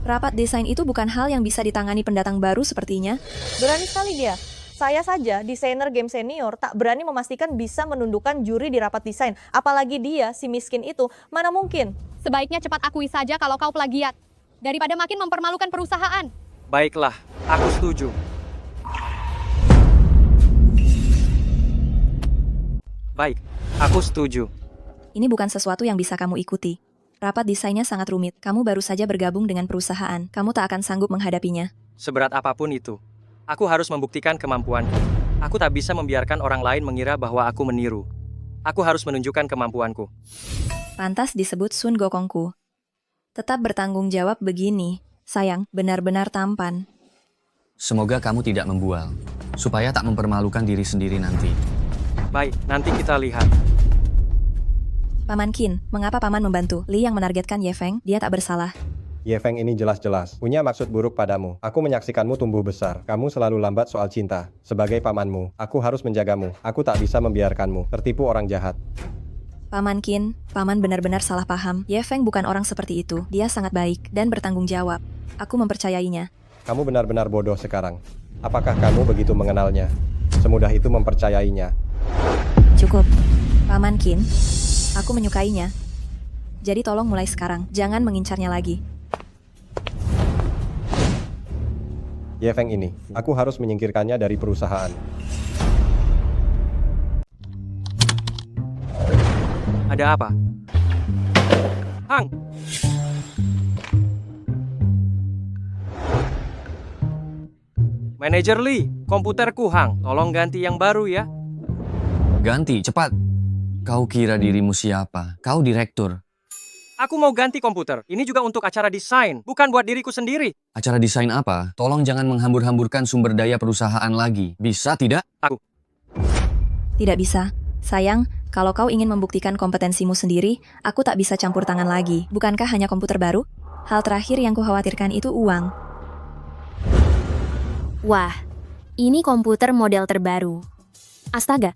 Speaker 1: Rapat desain itu bukan hal yang bisa ditangani pendatang baru sepertinya.
Speaker 11: Berani sekali dia. Saya saja, desainer game senior, tak berani memastikan bisa menundukkan juri di rapat desain. Apalagi dia, si miskin itu, mana mungkin?
Speaker 12: Sebaiknya cepat akui saja kalau kau plagiat. Daripada makin mempermalukan perusahaan.
Speaker 2: Baiklah, aku setuju. Baik, aku setuju.
Speaker 1: Ini bukan sesuatu yang bisa kamu ikuti. Rapat desainnya sangat rumit. Kamu baru saja bergabung dengan perusahaan. Kamu tak akan sanggup menghadapinya.
Speaker 2: Seberat apapun itu, aku harus membuktikan kemampuanku. Aku tak bisa membiarkan orang lain mengira bahwa aku meniru. Aku harus menunjukkan kemampuanku.
Speaker 1: Pantas disebut Sun Gokongku. Tetap bertanggung jawab begini. Sayang, benar-benar tampan.
Speaker 6: Semoga kamu tidak membual, supaya tak mempermalukan diri sendiri nanti.
Speaker 2: Baik, nanti kita lihat.
Speaker 1: Paman Qin, mengapa Paman membantu Li yang menargetkan Yefeng? Dia tak bersalah.
Speaker 3: Yefeng ini jelas-jelas punya maksud buruk padamu. Aku menyaksikanmu tumbuh besar. Kamu selalu lambat soal cinta. Sebagai pamanmu, aku harus menjagamu. Aku tak bisa membiarkanmu tertipu orang jahat.
Speaker 1: Paman Qin, Paman benar-benar salah paham. Yefeng bukan orang seperti itu. Dia sangat baik dan bertanggung jawab. Aku mempercayainya.
Speaker 3: Kamu benar-benar bodoh sekarang. Apakah kamu begitu mengenalnya? Semudah itu mempercayainya.
Speaker 1: Cukup. Paman Qin, aku menyukainya. Jadi tolong mulai sekarang. Jangan mengincarnya lagi.
Speaker 3: Yefeng ini, aku harus menyingkirkannya dari perusahaan.
Speaker 2: Ada apa? Hang! Manajer Lee, komputerku hang. Tolong ganti yang baru ya.
Speaker 6: Ganti, cepat. Kau kira dirimu siapa? Kau direktur.
Speaker 2: Aku mau ganti komputer. Ini juga untuk acara desain, bukan buat diriku sendiri.
Speaker 6: Acara desain apa? Tolong jangan menghambur-hamburkan sumber daya perusahaan lagi. Bisa tidak?
Speaker 2: Aku.
Speaker 1: Tidak bisa. Sayang, kalau kau ingin membuktikan kompetensimu sendiri, aku tak bisa campur tangan lagi. Bukankah hanya komputer baru? Hal terakhir yang kukhawatirkan itu uang.
Speaker 5: Wah, ini komputer model terbaru. Astaga,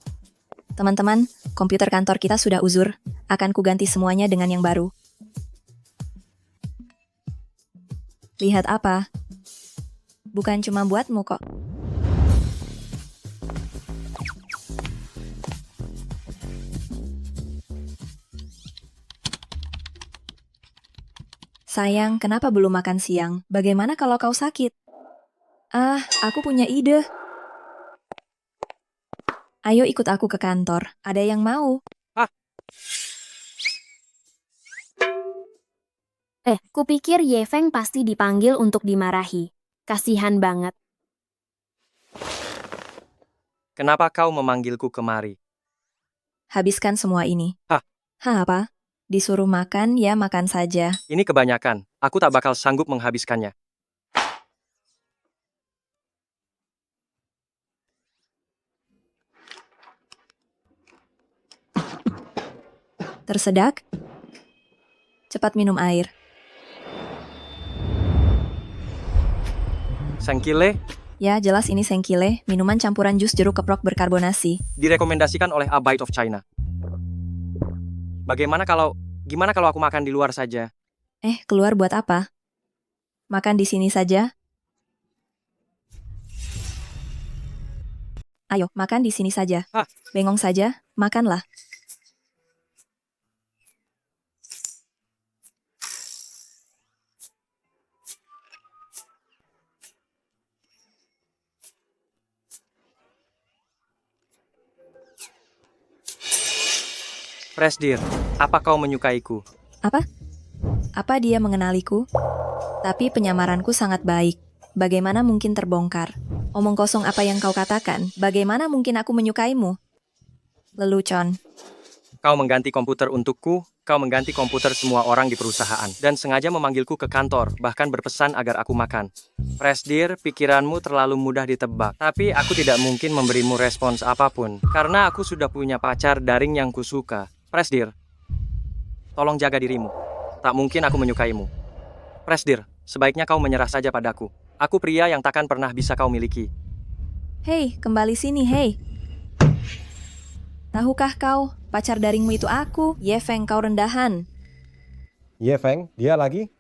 Speaker 1: Teman-teman, komputer kantor kita sudah uzur. Akan kuganti semuanya dengan yang baru. Lihat apa? Bukan cuma buatmu kok. Sayang, kenapa belum makan siang? Bagaimana kalau kau sakit? Aku punya ide. Ayo ikut aku ke kantor. Ada yang mau?
Speaker 5: Kupikir Ye Feng pasti dipanggil untuk dimarahi. Kasihan banget.
Speaker 2: Kenapa kau memanggilku kemari?
Speaker 1: Habiskan semua ini. Apa? Disuruh makan, ya makan saja.
Speaker 2: Ini kebanyakan. Aku tak bakal sanggup menghabiskannya.
Speaker 1: Tersedak? Cepat minum air.
Speaker 2: Sengkile
Speaker 1: Ya, jelas ini sengkile, minuman campuran jus jeruk keprok berkarbonasi.
Speaker 2: direkomendasikan oleh A Bite of China. Gimana kalau aku makan di luar saja?
Speaker 1: Keluar buat apa? Makan di sini saja. Ayo, makan di sini saja. Bengong saja, makanlah.
Speaker 2: Presdir, apa kau menyukaiku?
Speaker 1: Apa dia mengenaliku? Tapi penyamaranku sangat baik. Bagaimana mungkin terbongkar? Omong kosong apa yang kau katakan? Bagaimana mungkin aku menyukaimu? Lelucon.
Speaker 2: Kau mengganti komputer untukku, kau mengganti komputer semua orang di perusahaan, dan sengaja memanggilku ke kantor, bahkan berpesan agar aku makan. Presdir, pikiranmu terlalu mudah ditebak, tapi aku tidak mungkin memberimu respons apapun, karena aku sudah punya pacar daring yang kusuka. Presdir, tolong jaga dirimu. Tak mungkin aku menyukaimu. Presdir, sebaiknya kau menyerah saja padaku. Aku pria yang takkan pernah bisa kau miliki.
Speaker 1: Hei, kembali sini, hei. Tahukah kau, pacar daringmu itu aku, Ye Feng, kau rendahan.
Speaker 3: Ye Feng, dia lagi?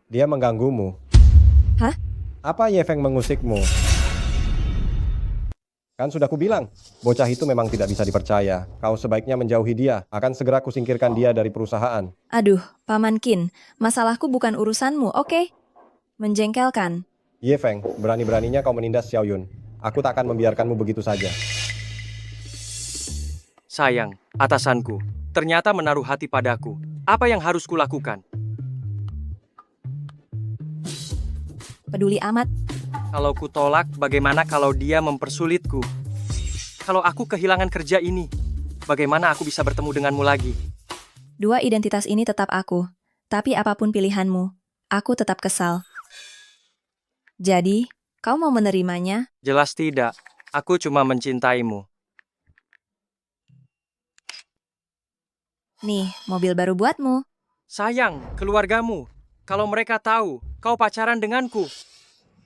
Speaker 3: Dia mengganggumu.
Speaker 1: Hah?
Speaker 3: Apa Ye Feng mengusikmu? Kan sudah kubilang, bocah itu memang tidak bisa dipercaya. Kau sebaiknya menjauhi dia. Akan segera kusingkirkan dia dari perusahaan.
Speaker 1: Aduh, Paman Qin, masalahku bukan urusanmu, oke? Menjengkelkan.
Speaker 3: Ye Feng, berani-beraninya kau menindas Xiao Yun. Aku tak akan membiarkanmu begitu saja.
Speaker 2: Sayang, atasanku, ternyata menaruh hati padaku. Apa yang harus kulakukan?
Speaker 1: Peduli amat.
Speaker 2: Kalau ku tolak, bagaimana kalau dia mempersulitku? Kalau aku kehilangan kerja ini, bagaimana aku bisa bertemu denganmu lagi?
Speaker 1: Dua identitas ini tetap aku. Tapi apapun pilihanmu, aku tetap kesal. Jadi, kau mau menerimanya?
Speaker 2: Jelas tidak. Aku cuma mencintaimu.
Speaker 1: Nih, mobil baru buatmu.
Speaker 2: Sayang, keluargamu. Kalau mereka tahu kau pacaran denganku,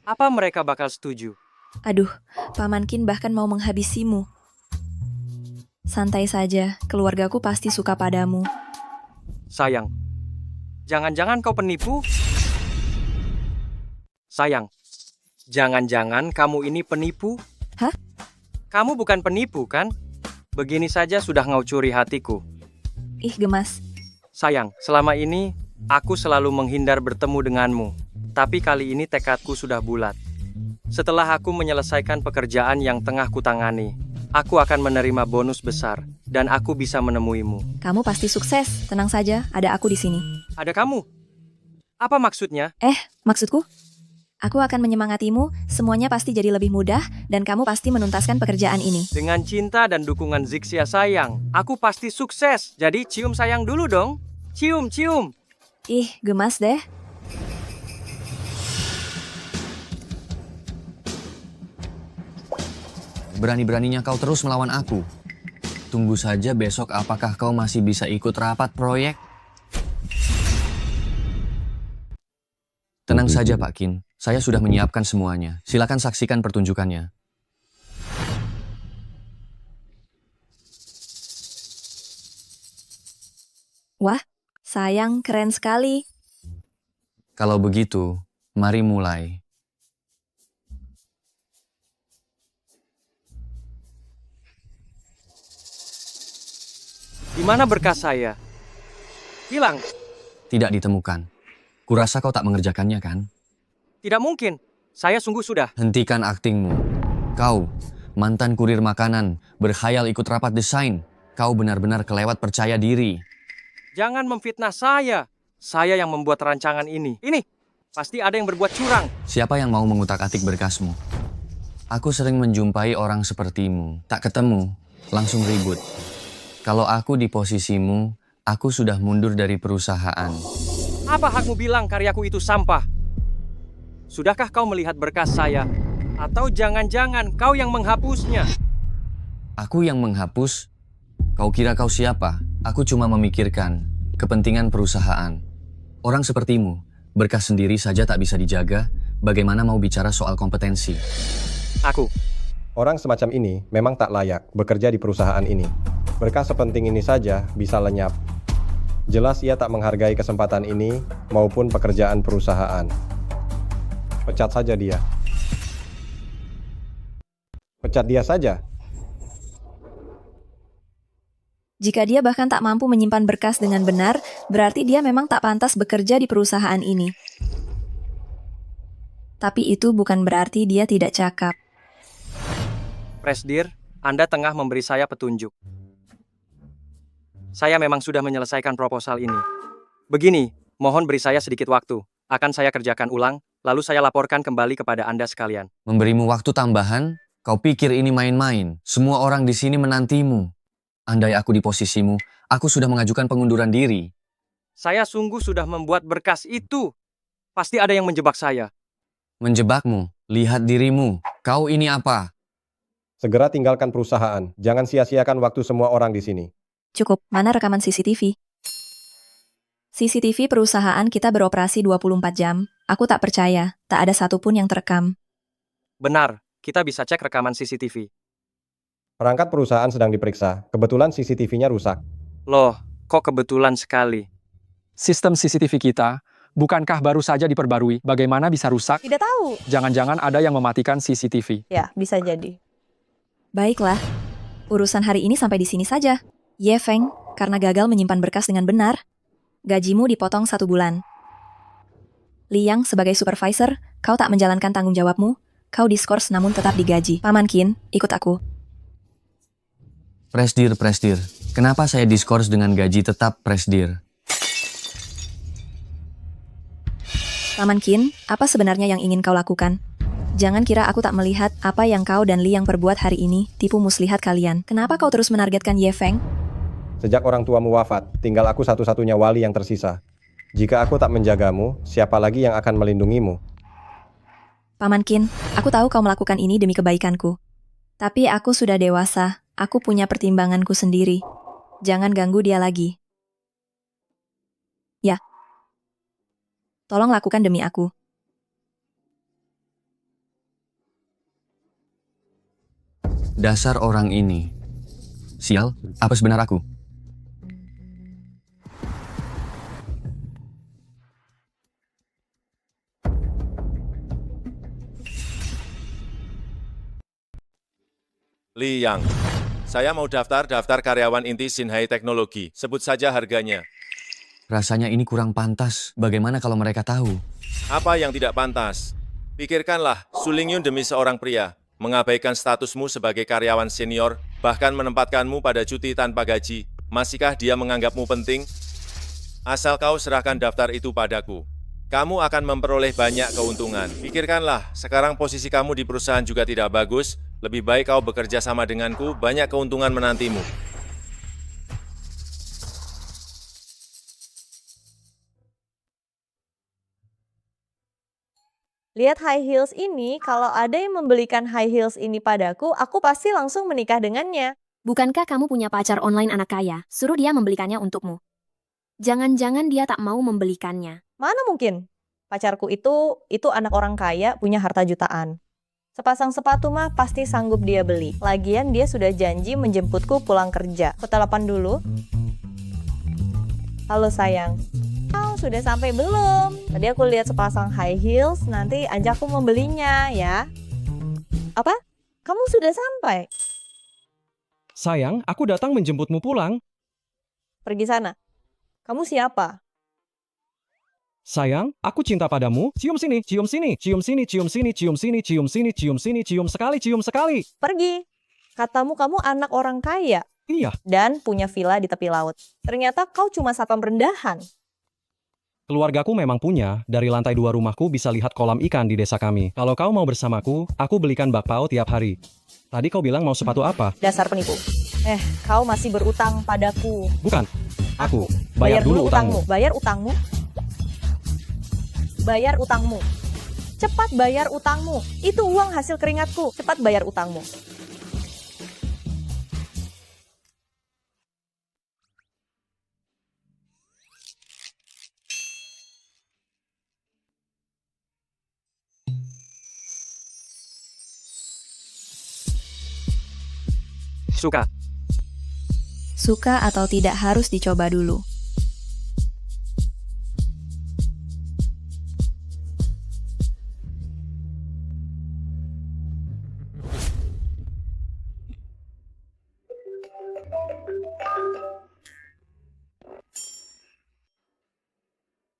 Speaker 2: apa mereka bakal setuju?
Speaker 1: Aduh, Paman Qin bahkan mau menghabisimu. Santai saja, keluargaku pasti suka padamu.
Speaker 2: Sayang, jangan-jangan kau penipu? Sayang, jangan-jangan kamu ini penipu?
Speaker 1: Hah?
Speaker 2: Kamu bukan penipu, kan? Begini saja sudah ngaucuri hatiku.
Speaker 1: Ih, gemas.
Speaker 2: Sayang, selama ini aku selalu menghindar bertemu denganmu. Tapi kali ini tekadku sudah bulat. Setelah aku menyelesaikan pekerjaan yang tengah kutangani, aku akan menerima bonus besar, dan aku bisa menemuimu.
Speaker 1: Kamu pasti sukses. Tenang saja, ada aku di sini.
Speaker 2: Ada kamu? Apa maksudnya?
Speaker 1: Maksudku? Aku akan menyemangatimu, semuanya pasti jadi lebih mudah, dan kamu pasti menuntaskan pekerjaan ini.
Speaker 2: Dengan cinta dan dukungan Zixia sayang, aku pasti sukses. Jadi cium sayang dulu dong. Cium, cium.
Speaker 1: Ih, gemas deh.
Speaker 6: Berani-beraninya kau terus melawan aku. Tunggu saja besok apakah kau masih bisa ikut rapat proyek? Tenang saja Pak Qin, saya sudah menyiapkan semuanya. Silakan saksikan pertunjukannya.
Speaker 1: Wah, sayang, keren sekali.
Speaker 6: Kalau begitu, mari mulai.
Speaker 2: Di mana berkas saya? Hilang.
Speaker 6: Tidak ditemukan. Kurasa kau tak mengerjakannya kan?
Speaker 2: Tidak mungkin. Saya sungguh sudah.
Speaker 6: Hentikan aktingmu. Kau, mantan kurir makanan, berkhayal ikut rapat desain. Kau benar-benar kelewat percaya diri.
Speaker 2: Jangan memfitnah saya. Saya yang membuat rancangan ini. Ini, pasti ada yang berbuat curang.
Speaker 6: Siapa yang mau mengutak-atik berkasmu? Aku sering menjumpai orang sepertimu. Tak ketemu, langsung ribut. Kalau aku di posisimu, aku sudah mundur dari perusahaan.
Speaker 2: Apa hakmu bilang karyaku itu sampah? Sudahkah kau melihat berkas saya? Atau jangan-jangan kau yang menghapusnya?
Speaker 6: Aku yang menghapus? Kau kira kau siapa? Aku cuma memikirkan kepentingan perusahaan. Orang sepertimu, berkas sendiri saja tak bisa dijaga, bagaimana mau bicara soal kompetensi?
Speaker 2: Aku.
Speaker 3: Orang semacam ini memang tak layak bekerja di perusahaan ini. Berkas sepenting ini saja bisa lenyap. Jelas ia tak menghargai kesempatan ini maupun pekerjaan perusahaan. Pecat saja dia. Pecat dia saja.
Speaker 1: Jika dia bahkan tak mampu menyimpan berkas dengan benar, berarti dia memang tak pantas bekerja di perusahaan ini. Tapi itu bukan berarti dia tidak cakap.
Speaker 2: Presdir, Anda tengah memberi saya petunjuk. Saya memang sudah menyelesaikan proposal ini. Begini, mohon beri saya sedikit waktu. Akan saya kerjakan ulang, lalu saya laporkan kembali kepada Anda sekalian.
Speaker 6: Memberimu waktu tambahan? Kau pikir ini main-main? Semua orang di sini menantimu. Andai aku di posisimu, aku sudah mengajukan pengunduran diri.
Speaker 2: Saya sungguh sudah membuat berkas itu. Pasti ada yang menjebak saya.
Speaker 6: Menjebakmu? Lihat dirimu. Kau ini apa?
Speaker 3: Segera tinggalkan perusahaan. Jangan sia-siakan waktu semua orang di sini.
Speaker 1: Cukup, mana rekaman CCTV? CCTV perusahaan kita beroperasi 24 jam. Aku tak percaya, tak ada satupun yang terekam.
Speaker 2: Benar, kita bisa cek rekaman CCTV.
Speaker 3: Perangkat perusahaan sedang diperiksa. Kebetulan CCTV-nya rusak.
Speaker 2: Loh, kok kebetulan sekali?
Speaker 13: Sistem CCTV kita, bukankah baru saja diperbarui? Bagaimana bisa rusak?
Speaker 11: Tidak tahu.
Speaker 13: Jangan-jangan ada yang mematikan CCTV.
Speaker 11: Ya, bisa jadi.
Speaker 1: Baiklah, urusan hari ini sampai di sini saja. Ye Feng, karena gagal menyimpan berkas dengan benar, gajimu dipotong 1 bulan. Liang, sebagai supervisor, kau tak menjalankan tanggung jawabmu, kau diskors namun tetap digaji. Paman Qin, ikut aku.
Speaker 6: Presdir, kenapa saya diskors dengan gaji tetap presdir?
Speaker 1: Paman Qin, apa sebenarnya yang ingin kau lakukan? Jangan kira aku tak melihat apa yang kau dan Liang perbuat hari ini, tipu muslihat kalian. Kenapa kau terus menargetkan Ye Feng?
Speaker 3: Sejak orang tuamu wafat, tinggal aku satu-satunya wali yang tersisa. Jika aku tak menjagamu, siapa lagi yang akan melindungimu?
Speaker 1: Paman Qin, aku tahu kau melakukan ini demi kebaikanku. Tapi aku sudah dewasa, aku punya pertimbanganku sendiri. Jangan ganggu dia lagi. Ya. Tolong lakukan demi aku.
Speaker 6: Dasar orang ini. Sial, apa sebenar aku?
Speaker 8: Liang, saya mau daftar karyawan inti Sinhai Teknologi. Sebut saja harganya.
Speaker 6: Rasanya ini kurang pantas. Bagaimana kalau mereka tahu?
Speaker 8: Apa yang tidak pantas? Pikirkanlah, Su Lingyun demi seorang pria, mengabaikan statusmu sebagai karyawan senior, bahkan menempatkanmu pada cuti tanpa gaji. Masihkah dia menganggapmu penting? Asal kau serahkan daftar itu padaku, kamu akan memperoleh banyak keuntungan. Pikirkanlah, sekarang posisi kamu di perusahaan juga tidak bagus, lebih baik kau bekerja sama denganku, banyak keuntungan menantimu.
Speaker 11: Lihat high heels ini, kalau ada yang membelikan high heels ini padaku, aku pasti langsung menikah dengannya.
Speaker 5: Bukankah kamu punya pacar online anak kaya? Suruh dia membelikannya untukmu. Jangan-jangan dia tak mau membelikannya.
Speaker 11: Mana mungkin? Pacarku itu anak orang kaya, punya harta jutaan. Sepasang sepatu mah pasti sanggup dia beli. Lagian dia sudah janji menjemputku pulang kerja. Aku telepon dulu. Halo sayang. Oh, sudah sampai belum? Tadi aku lihat sepasang high heels, nanti ajakku membelinya ya. Apa? Kamu sudah sampai?
Speaker 14: Sayang, aku datang menjemputmu pulang.
Speaker 11: Pergi sana. Kamu siapa?
Speaker 14: Sayang, aku cinta padamu. Cium sini, cium sini, cium sini, cium sini, cium sini, cium sini, cium sini, cium sekali, cium sekali.
Speaker 11: Pergi. Katamu kamu anak orang kaya.
Speaker 14: Iya.
Speaker 11: Dan punya villa di tepi laut. Ternyata kau cuma satpam rendahan.
Speaker 14: Keluargaku memang punya, dari lantai 2 rumahku bisa lihat kolam ikan di desa kami. Kalau kau mau bersamaku, aku belikan bakpao tiap hari. Tadi kau bilang mau sepatu apa?
Speaker 11: Dasar penipu. Kau masih berutang padaku.
Speaker 14: Bukan. Aku. Bayar dulu utangmu.
Speaker 11: Bayar utangmu. Bayar utangmu. Cepat bayar utangmu. Itu uang hasil keringatku. Cepat bayar utangmu.
Speaker 2: Suka.
Speaker 1: Suka atau tidak harus dicoba dulu.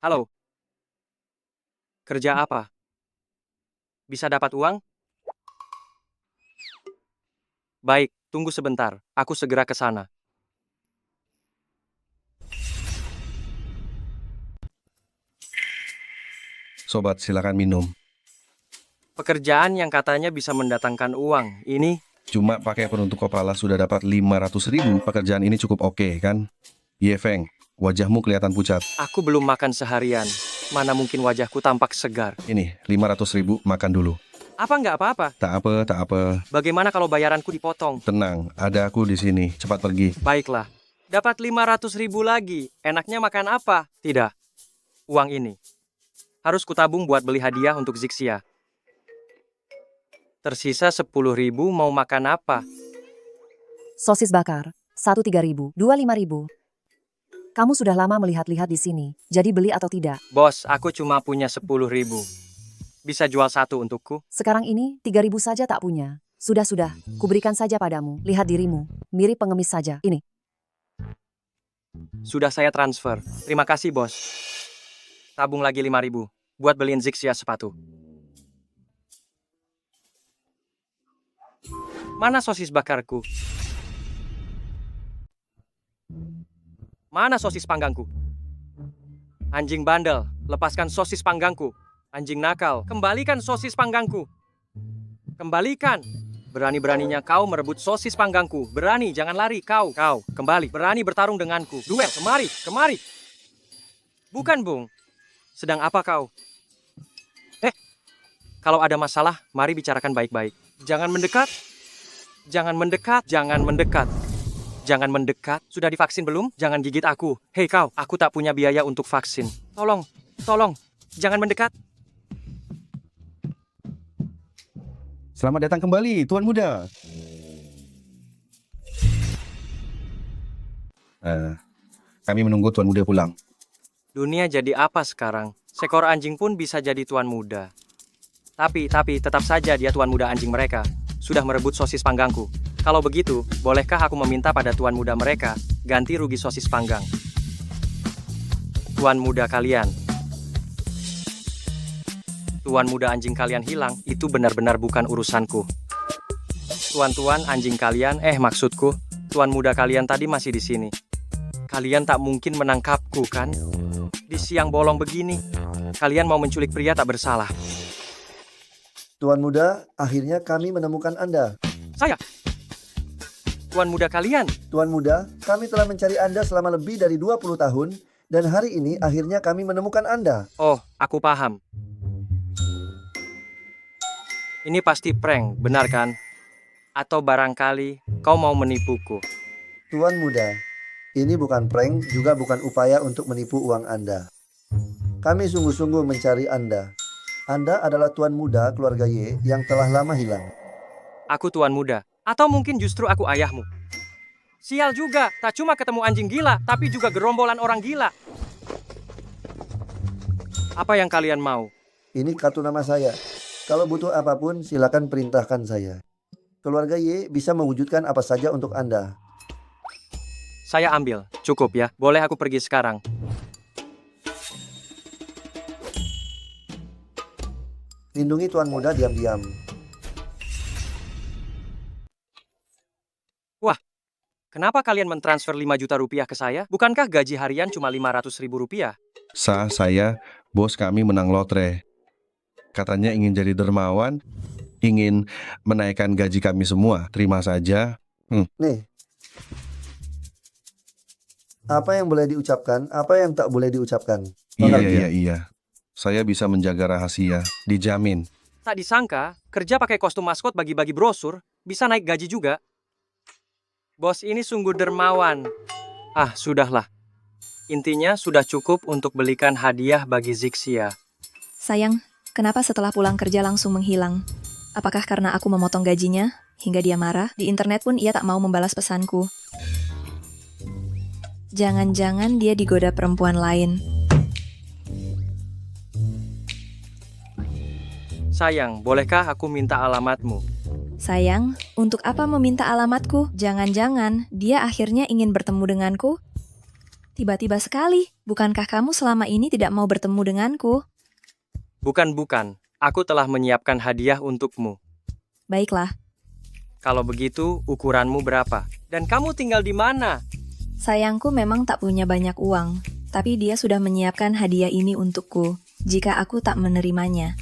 Speaker 2: Halo. Kerja apa? Bisa dapat uang? Baik, tunggu sebentar. Aku segera ke sana.
Speaker 15: Sobat, silakan minum.
Speaker 2: Pekerjaan yang katanya bisa mendatangkan uang, ini
Speaker 15: Cuma pakai penutup kepala sudah dapat 500.000. Pekerjaan ini cukup oke, kan? Ye Feng, wajahmu kelihatan pucat.
Speaker 2: aku belum makan seharian. Mana mungkin wajahku tampak segar.
Speaker 15: Ini, 500.000, makan dulu.
Speaker 2: Apa nggak apa-apa?
Speaker 15: Tak apa.
Speaker 2: Bagaimana kalau bayaranku dipotong?
Speaker 15: Tenang, ada aku di sini. Cepat pergi.
Speaker 2: Baiklah. Dapat 500.000 lagi. Enaknya makan apa? Tidak. Uang ini. Harus kutabung buat beli hadiah untuk Zixia. Tersisa 10.000, mau makan apa?
Speaker 16: Sosis bakar, 1 3.000, 2 5.000. Kamu sudah lama melihat-lihat di sini, jadi beli atau tidak?
Speaker 2: Bos, aku cuma punya 10.000. Bisa jual satu untukku?
Speaker 16: Sekarang ini 3.000 saja tak punya. Sudah, kuberikan saja padamu. Lihat dirimu, mirip pengemis saja. Ini.
Speaker 2: Sudah saya transfer. Terima kasih, bos. Tabung lagi 5.000 buat beliin Zixia sepatu. Mana sosis bakarku? Mana sosis panggangku? Anjing bandel, lepaskan sosis panggangku. Anjing nakal, kembalikan sosis panggangku. Kembalikan. Berani-beraninya kau merebut sosis panggangku. Berani, jangan lari kau. Kau, kembali. Berani bertarung denganku. Duel, kemari. Bukan, Bung. Sedang apa kau? Kalau ada masalah, mari bicarakan baik-baik. Jangan mendekat. Jangan mendekat. Sudah divaksin belum? Jangan gigit aku. Hei kau, aku tak punya biaya untuk vaksin. Tolong. Jangan mendekat.
Speaker 15: Selamat datang kembali, Tuan Muda. Kami menunggu Tuan Muda pulang.
Speaker 2: Dunia jadi apa sekarang? Seekor anjing pun bisa jadi tuan muda. Tapi tetap saja dia tuan muda anjing mereka. Sudah merebut sosis panggangku. Kalau begitu, bolehkah aku meminta pada tuan muda mereka ganti rugi sosis panggang? Tuan muda kalian. Tuan muda anjing kalian hilang, itu benar-benar bukan urusanku. Tuan-tuan anjing kalian, maksudku, tuan muda kalian tadi masih di sini. Kalian tak mungkin menangkapku, kan? Di siang bolong begini, kalian mau menculik pria tak bersalah.
Speaker 17: Tuan Muda, akhirnya kami menemukan Anda.
Speaker 2: Saya? Tuan muda kalian?
Speaker 17: Tuan Muda, kami telah mencari Anda selama lebih dari 20 tahun, dan hari ini akhirnya kami menemukan Anda.
Speaker 2: Oh, aku paham. Ini pasti prank, benar kan? Atau barangkali kau mau menipuku?
Speaker 17: Tuan Muda, ini bukan prank, juga bukan upaya untuk menipu uang Anda. Kami sungguh-sungguh mencari Anda. Anda adalah Tuan Muda keluarga Y yang telah lama hilang.
Speaker 2: Aku tuan muda. Atau mungkin justru aku ayahmu. Sial juga, tak cuma ketemu anjing gila, tapi juga gerombolan orang gila. Apa yang kalian mau?
Speaker 17: Ini kartu nama saya. Kalau butuh apapun, silakan perintahkan saya. Keluarga Y bisa mewujudkan apa saja untuk Anda.
Speaker 2: Saya ambil, cukup ya. Boleh aku pergi sekarang?
Speaker 17: Lindungi tuan muda diam-diam.
Speaker 2: Wah, kenapa kalian mentransfer 5 juta rupiah ke saya? Bukankah gaji harian cuma 500 ribu rupiah?
Speaker 15: Saya, bos kami menang lotre. Katanya ingin jadi dermawan, ingin menaikkan gaji kami semua. Terima saja.
Speaker 17: Nih, apa yang boleh diucapkan, apa yang tak boleh diucapkan.
Speaker 15: Iya. Saya bisa menjaga rahasia, dijamin.
Speaker 2: Tak disangka, kerja pakai kostum maskot bagi-bagi brosur, bisa naik gaji juga. Bos ini sungguh dermawan. Ah, sudahlah. Intinya sudah cukup untuk belikan hadiah bagi Zixia.
Speaker 1: Sayang, kenapa setelah pulang kerja langsung menghilang? Apakah karena aku memotong gajinya, hingga dia marah? Di internet pun ia tak mau membalas pesanku. Jangan-jangan dia digoda perempuan lain.
Speaker 2: Sayang, bolehkah aku minta alamatmu?
Speaker 1: Sayang, untuk apa meminta alamatku? Jangan-jangan dia akhirnya ingin bertemu denganku? Tiba-tiba sekali, bukankah kamu selama ini tidak mau bertemu denganku?
Speaker 2: Bukan. Aku telah menyiapkan hadiah untukmu.
Speaker 1: Baiklah.
Speaker 2: Kalau begitu, ukuranmu berapa? Dan kamu tinggal di mana?
Speaker 1: Sayangku memang tak punya banyak uang, tapi dia sudah menyiapkan hadiah ini untukku, jika aku tak menerimanya.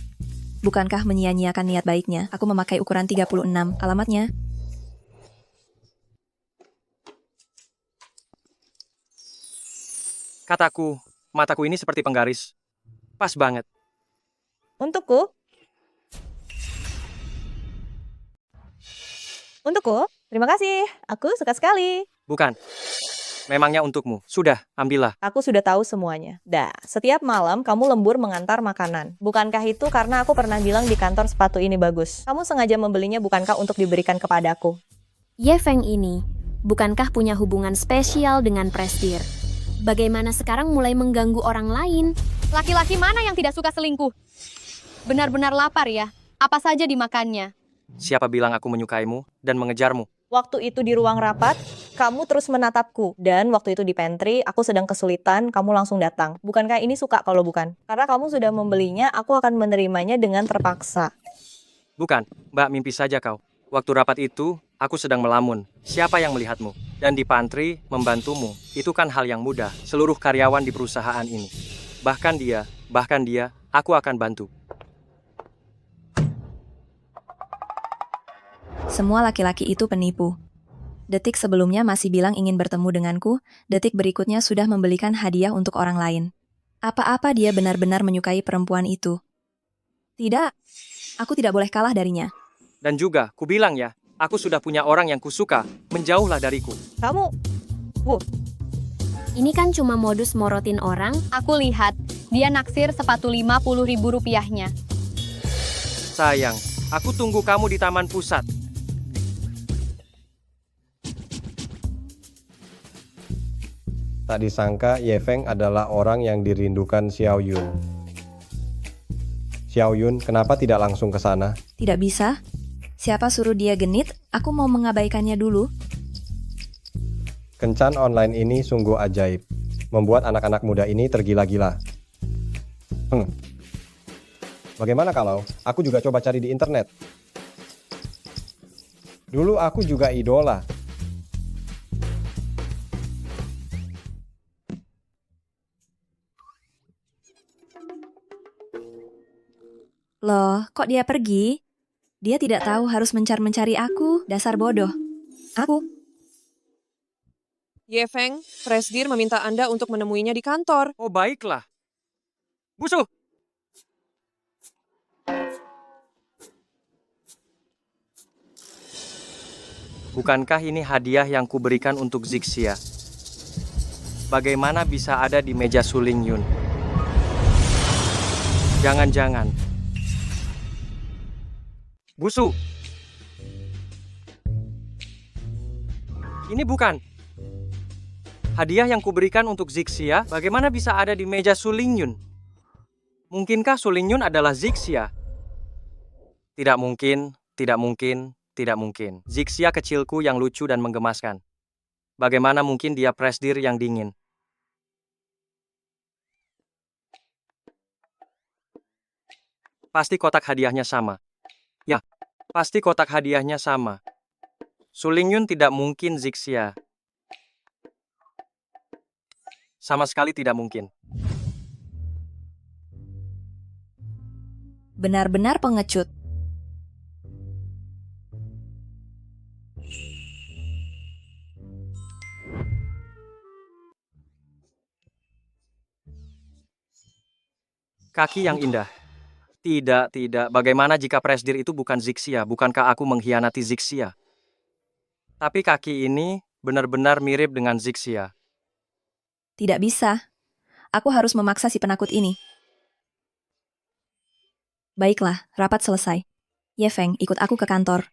Speaker 1: Bukankah menyia-nyiakan niat baiknya? Aku memakai ukuran 36. Alamatnya?
Speaker 2: Kataku, mataku ini seperti penggaris. Pas banget.
Speaker 11: Untukku? Untukku? Terima kasih. Aku suka sekali.
Speaker 2: Bukan. Memangnya untukmu. Sudah, ambillah.
Speaker 11: Aku sudah tahu semuanya. Dah, setiap malam kamu lembur mengantar makanan. Bukankah itu karena aku pernah bilang di kantor sepatu ini bagus? Kamu sengaja membelinya bukankah untuk diberikan kepadaku?
Speaker 5: Ye Feng ini, bukankah punya hubungan spesial dengan Presdir? Bagaimana sekarang mulai mengganggu orang lain?
Speaker 12: Laki-laki mana yang tidak suka selingkuh? Benar-benar lapar ya? Apa saja dimakannya?
Speaker 2: Siapa bilang aku menyukaimu dan mengejarmu?
Speaker 11: Waktu itu di ruang rapat, kamu terus menatapku. Dan waktu itu di pantry, aku sedang kesulitan, kamu langsung datang. Bukankah ini suka kalau bukan? Karena kamu sudah membelinya, aku akan menerimanya dengan terpaksa.
Speaker 2: Bukan, Mbak, mimpi saja kau. Waktu rapat itu, aku sedang melamun. Siapa yang melihatmu? Dan di pantry, membantumu. Itu kan hal yang mudah. Seluruh karyawan di perusahaan ini. Bahkan dia, aku akan bantu.
Speaker 1: Semua laki-laki itu penipu. Detik sebelumnya masih bilang ingin bertemu denganku, detik berikutnya sudah membelikan hadiah untuk orang lain. Apa-apa dia benar-benar menyukai perempuan itu? Tidak, aku tidak boleh kalah darinya.
Speaker 2: Dan juga, kubilang ya, aku sudah punya orang yang kusuka, menjauhlah dariku.
Speaker 11: Kamu,
Speaker 5: Ini kan cuma modus morotin orang.
Speaker 12: Aku lihat, dia naksir sepatu 50 ribu rupiahnya.
Speaker 2: Sayang, aku tunggu kamu di taman pusat.
Speaker 3: Tak disangka Ye Feng adalah orang yang dirindukan Xiao Yun. Xiao Yun, kenapa tidak langsung ke sana?
Speaker 1: Tidak bisa. Siapa suruh dia genit? Aku mau mengabaikannya dulu.
Speaker 3: Kencan online ini sungguh ajaib. Membuat anak-anak muda ini tergila-gila. Bagaimana kalau aku juga coba cari di internet? Dulu aku juga idola.
Speaker 1: Loh, kok dia pergi? Dia tidak tahu harus mencari aku. Dasar bodoh. Aku.
Speaker 18: Ye Feng, Presdir meminta Anda untuk menemuinya di kantor.
Speaker 2: Oh, baiklah. Busu! Bukankah ini hadiah yang kuberikan untuk Zixia? Bagaimana bisa ada di meja suling Yun? Jangan-jangan. Busu! Ini bukan. Hadiah yang kuberikan untuk Zixia, bagaimana bisa ada di meja suling Yun? Mungkinkah suling Yun adalah Zixia? Tidak mungkin, tidak mungkin, tidak mungkin. Zixia kecilku yang lucu dan menggemaskan. Bagaimana mungkin dia Presdir yang dingin? Pasti kotak hadiahnya sama. Ya, pasti kotak hadiahnya sama. Sulingyun tidak mungkin Zixia. Sama sekali tidak mungkin.
Speaker 1: Benar-benar pengecut.
Speaker 2: Kaki yang indah. Tidak. Bagaimana jika Presdir itu bukan Zixia? Bukankah aku mengkhianati Zixia? Tapi kaki ini benar-benar mirip dengan Zixia.
Speaker 1: Tidak bisa. Aku harus memaksa si penakut ini. Baiklah, rapat selesai. Ye Feng, ikut aku ke kantor.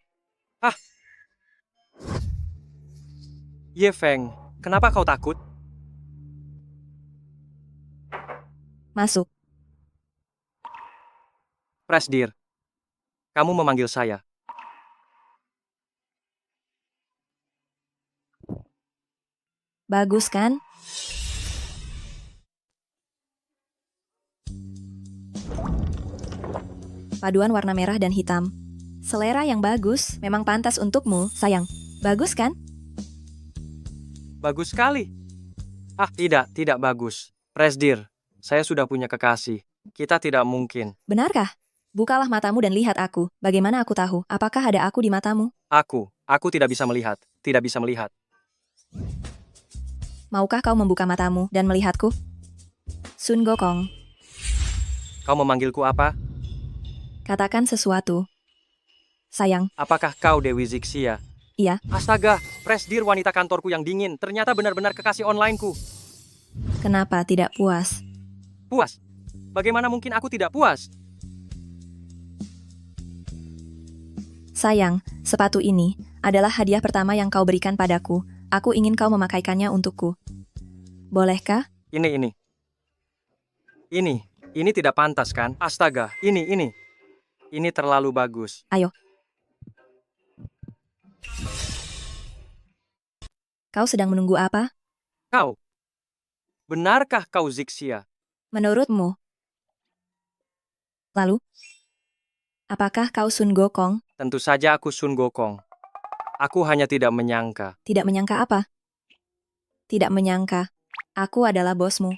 Speaker 2: Ye Feng, kenapa kau takut?
Speaker 1: Masuk.
Speaker 2: Presdir, kamu memanggil saya.
Speaker 1: Bagus kan? Paduan warna merah dan hitam. Selera yang bagus, memang pantas untukmu, sayang. Bagus kan?
Speaker 2: Bagus sekali. Tidak bagus. Presdir, saya sudah punya kekasih. Kita tidak mungkin.
Speaker 1: Benarkah? Bukalah matamu dan lihat aku. Bagaimana aku tahu? Apakah ada aku di matamu?
Speaker 2: Aku tidak bisa melihat. Tidak bisa melihat.
Speaker 1: Maukah kau membuka matamu dan melihatku? Sun Gokong,
Speaker 2: Kau memanggilku apa?
Speaker 1: katakan sesuatu. Sayang,
Speaker 2: Apakah kau Dewi Zixia?
Speaker 1: iya.
Speaker 2: Astaga, Presdir wanita kantorku yang dingin. Ternyata benar-benar kekasih onlineku.
Speaker 1: Kenapa tidak puas?
Speaker 2: Puas? Bagaimana mungkin aku tidak puas?
Speaker 1: Sayang, sepatu ini adalah hadiah pertama yang kau berikan padaku. Aku ingin kau memakaikannya untukku. Bolehkah?
Speaker 2: Ini tidak pantas kan? Astaga, ini. Ini terlalu bagus.
Speaker 1: Ayo. Kau sedang menunggu apa?
Speaker 2: Kau. Benarkah kau Zixia?
Speaker 1: Menurutmu? Lalu? Apakah kau Sun Gokong?
Speaker 2: Tentu saja aku Sun Gokong. Aku hanya tidak menyangka.
Speaker 1: Tidak menyangka apa? Tidak menyangka. Aku adalah bosmu.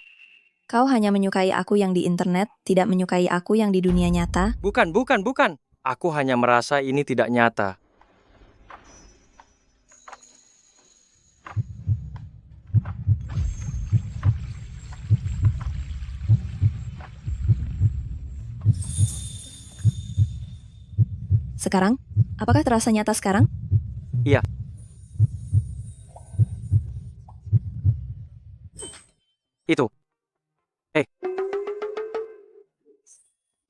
Speaker 1: Kau hanya menyukai aku yang di internet, tidak menyukai aku yang di dunia nyata.
Speaker 2: Bukan. Aku hanya merasa ini tidak nyata.
Speaker 1: Sekarang? Apakah terasa nyata sekarang?
Speaker 2: Iya. Itu.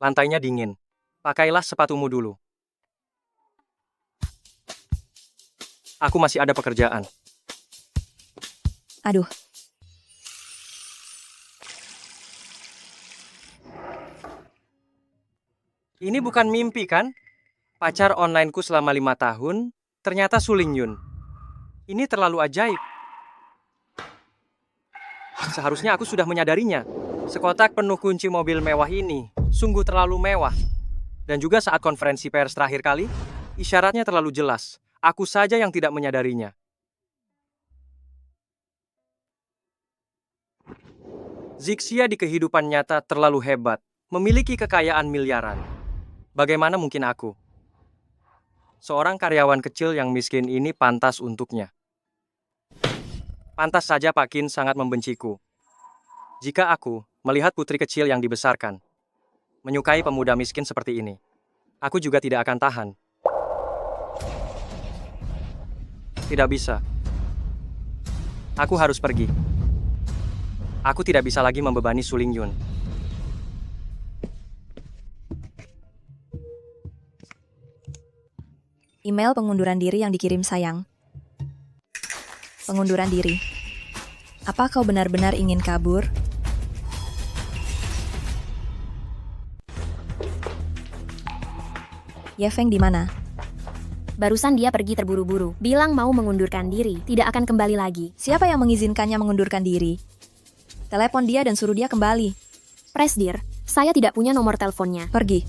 Speaker 2: Lantainya dingin. Pakailah sepatumu dulu. Aku masih ada pekerjaan.
Speaker 1: Aduh.
Speaker 2: Ini bukan mimpi kan? Pacar onlineku selama 5 tahun, ternyata Sulingyun. Ini terlalu ajaib. Seharusnya aku sudah menyadarinya. Sekotak penuh kunci mobil mewah ini, sungguh terlalu mewah. Dan juga saat konferensi pers terakhir kali, isyaratnya terlalu jelas. Aku saja yang tidak menyadarinya. Zixia di kehidupan nyata terlalu hebat, memiliki kekayaan miliaran. Bagaimana mungkin aku? Seorang karyawan kecil yang miskin ini pantas untuknya. Pantas saja Pak Qin sangat membenciku. Jika aku melihat putri kecil yang dibesarkan, menyukai pemuda miskin seperti ini, aku juga tidak akan tahan. Tidak bisa. Aku harus pergi. Aku tidak bisa lagi membebani Sulingyun.
Speaker 1: Email pengunduran diri yang dikirim sayang. Pengunduran diri. Apa kau benar-benar ingin kabur? Ye Feng di mana?
Speaker 5: Barusan dia pergi terburu-buru. Bilang mau mengundurkan diri, tidak akan kembali lagi.
Speaker 1: Siapa yang mengizinkannya mengundurkan diri? Telepon dia dan suruh dia kembali.
Speaker 5: Presdir, saya tidak punya nomor teleponnya.
Speaker 1: Pergi.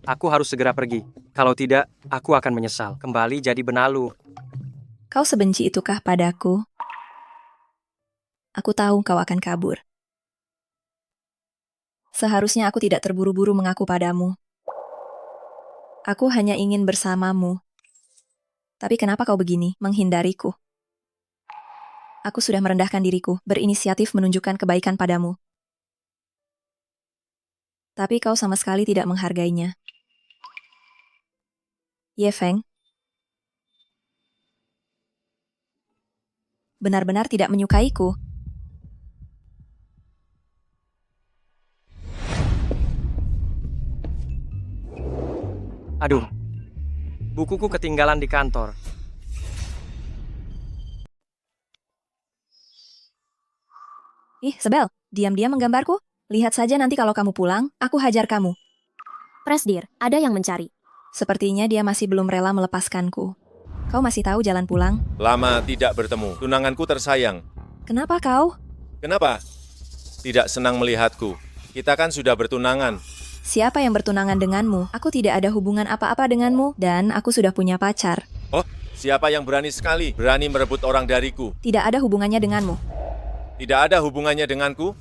Speaker 2: Aku harus segera pergi. Kalau tidak, aku akan menyesal. Kembali jadi benalu.
Speaker 1: Kau sebenci itukah padaku? Aku tahu kau akan kabur. Seharusnya aku tidak terburu-buru mengaku padamu. Aku hanya ingin bersamamu. Tapi kenapa kau begini, menghindariku? Aku sudah merendahkan diriku, berinisiatif menunjukkan kebaikan padamu. Tapi kau sama sekali tidak menghargainya. Ye Feng, benar-benar tidak menyukaiku.
Speaker 2: Aduh, bukuku ketinggalan di kantor.
Speaker 1: Ih, Sebel, diam-diam menggambarku. Lihat saja nanti kalau kamu pulang, aku hajar kamu.
Speaker 5: Presdir, ada yang mencari.
Speaker 1: Sepertinya dia masih belum rela melepaskanku. Kau masih tahu jalan pulang?
Speaker 8: Lama tidak bertemu. Tunanganku tersayang.
Speaker 1: Kenapa kau?
Speaker 8: Kenapa? Tidak senang melihatku. Kita kan sudah bertunangan.
Speaker 1: Siapa yang bertunangan denganmu? Aku tidak ada hubungan apa-apa denganmu, dan aku sudah punya pacar.
Speaker 8: Oh, siapa yang berani sekali berani merebut orang dariku?
Speaker 1: Tidak ada hubungannya denganmu.
Speaker 8: Tidak ada hubungannya denganku?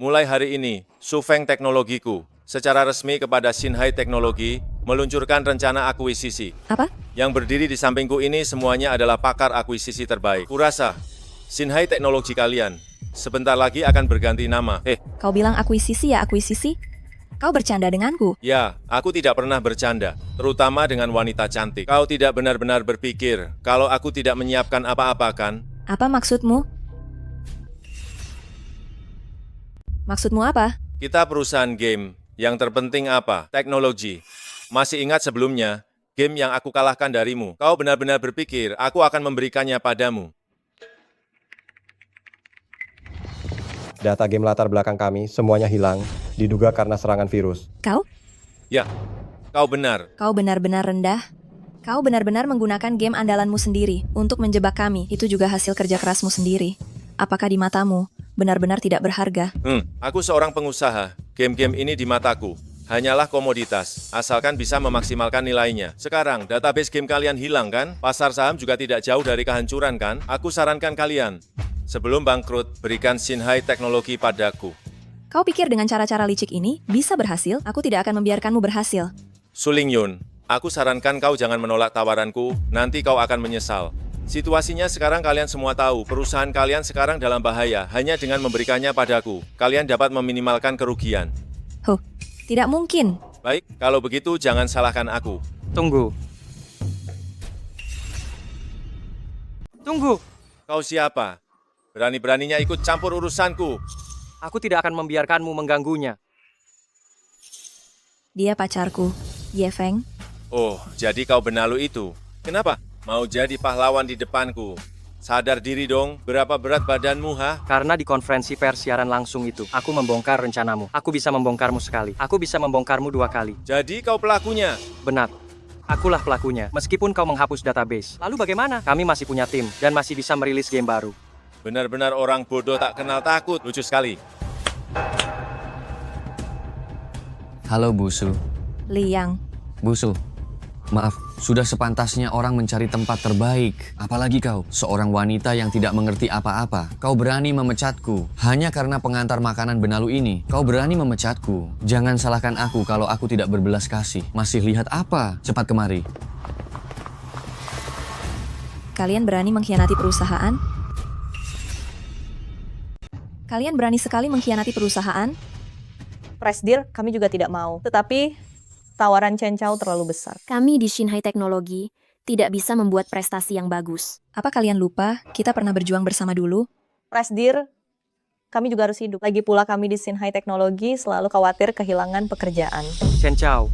Speaker 8: Mulai hari ini, Sufeng Teknologiku secara resmi kepada Xinhai Teknologi meluncurkan rencana akuisisi.
Speaker 1: Apa?
Speaker 8: Yang berdiri di sampingku ini semuanya adalah pakar akuisisi terbaik. Kurasa, Xinhai Teknologi kalian sebentar lagi akan berganti nama.
Speaker 1: Kau bilang akuisisi ya akuisisi? Kau bercanda denganku?
Speaker 8: Ya, aku tidak pernah bercanda, terutama dengan wanita cantik. Kau tidak benar-benar berpikir kalau aku tidak menyiapkan apa-apa kan?
Speaker 1: Apa maksudmu? Maksudmu apa?
Speaker 8: Kita perusahaan game, yang terpenting apa? Teknologi. Masih ingat sebelumnya, game yang aku kalahkan darimu. Kau benar-benar berpikir aku akan memberikannya padamu.
Speaker 3: Data game latar belakang kami semuanya hilang, diduga karena serangan virus.
Speaker 1: Kau?
Speaker 8: Ya, kau benar.
Speaker 1: Kau benar-benar rendah. Kau benar-benar menggunakan game andalanmu sendiri untuk menjebak kami. Itu juga hasil kerja kerasmu sendiri. Apakah di matamu benar-benar tidak berharga?
Speaker 8: Aku seorang pengusaha. Game-game ini di mataku hanyalah komoditas, asalkan bisa memaksimalkan nilainya. Sekarang, database game kalian hilang kan? Pasar saham juga tidak jauh dari kehancuran kan? Aku sarankan kalian, sebelum bangkrut, berikan Xinhai Teknologi padaku.
Speaker 1: Kau pikir dengan cara-cara licik ini bisa berhasil? Aku tidak akan membiarkanmu berhasil.
Speaker 8: Suling Yun, aku sarankan kau jangan menolak tawaranku, nanti kau akan menyesal. Situasinya sekarang kalian semua tahu, perusahaan kalian sekarang dalam bahaya. Hanya dengan memberikannya padaku, kalian dapat meminimalkan kerugian.
Speaker 1: Huh, tidak mungkin.
Speaker 8: Baik, kalau begitu jangan salahkan aku.
Speaker 2: Tunggu. Tunggu.
Speaker 8: Kau siapa? Berani-beraninya ikut campur urusanku.
Speaker 2: Aku tidak akan membiarkanmu mengganggunya.
Speaker 1: Dia pacarku, Ye Feng.
Speaker 8: Oh, jadi kau benalu itu. Kenapa? Mau jadi pahlawan di depanku. Sadar diri dong, berapa berat badanmu, ha?
Speaker 2: Karena di konferensi pers siaran langsung itu, aku membongkar rencanamu. Aku bisa membongkarmu sekali. Aku bisa membongkarmu 2 kali.
Speaker 8: Jadi kau pelakunya?
Speaker 2: Benar. Akulah pelakunya. Meskipun kau menghapus database. Lalu bagaimana? Kami masih punya tim, dan masih bisa merilis game baru.
Speaker 8: Benar-benar orang bodoh tak kenal takut. Lucu sekali.
Speaker 6: Halo Busu.
Speaker 1: Liang.
Speaker 6: Busu, maaf, sudah sepantasnya orang mencari tempat terbaik. Apalagi kau, seorang wanita yang tidak mengerti apa-apa. Kau berani memecatku hanya karena pengantar makanan benalu ini. Kau berani memecatku. Jangan salahkan aku kalau aku tidak berbelas kasih. Masih lihat apa? Cepat kemari.
Speaker 1: Kalian berani mengkhianati perusahaan? Kalian berani sekali mengkhianati perusahaan?
Speaker 11: Presdir, kami juga tidak mau. Tetapi tawaran Chen Chao terlalu besar.
Speaker 5: Kami di Xinhai Teknologi tidak bisa membuat prestasi yang bagus.
Speaker 1: Apa kalian lupa kita pernah berjuang bersama dulu?
Speaker 11: Presdir, kami juga harus hidup. Lagi pula kami di Xinhai Teknologi selalu khawatir kehilangan pekerjaan.
Speaker 2: Chen Chao,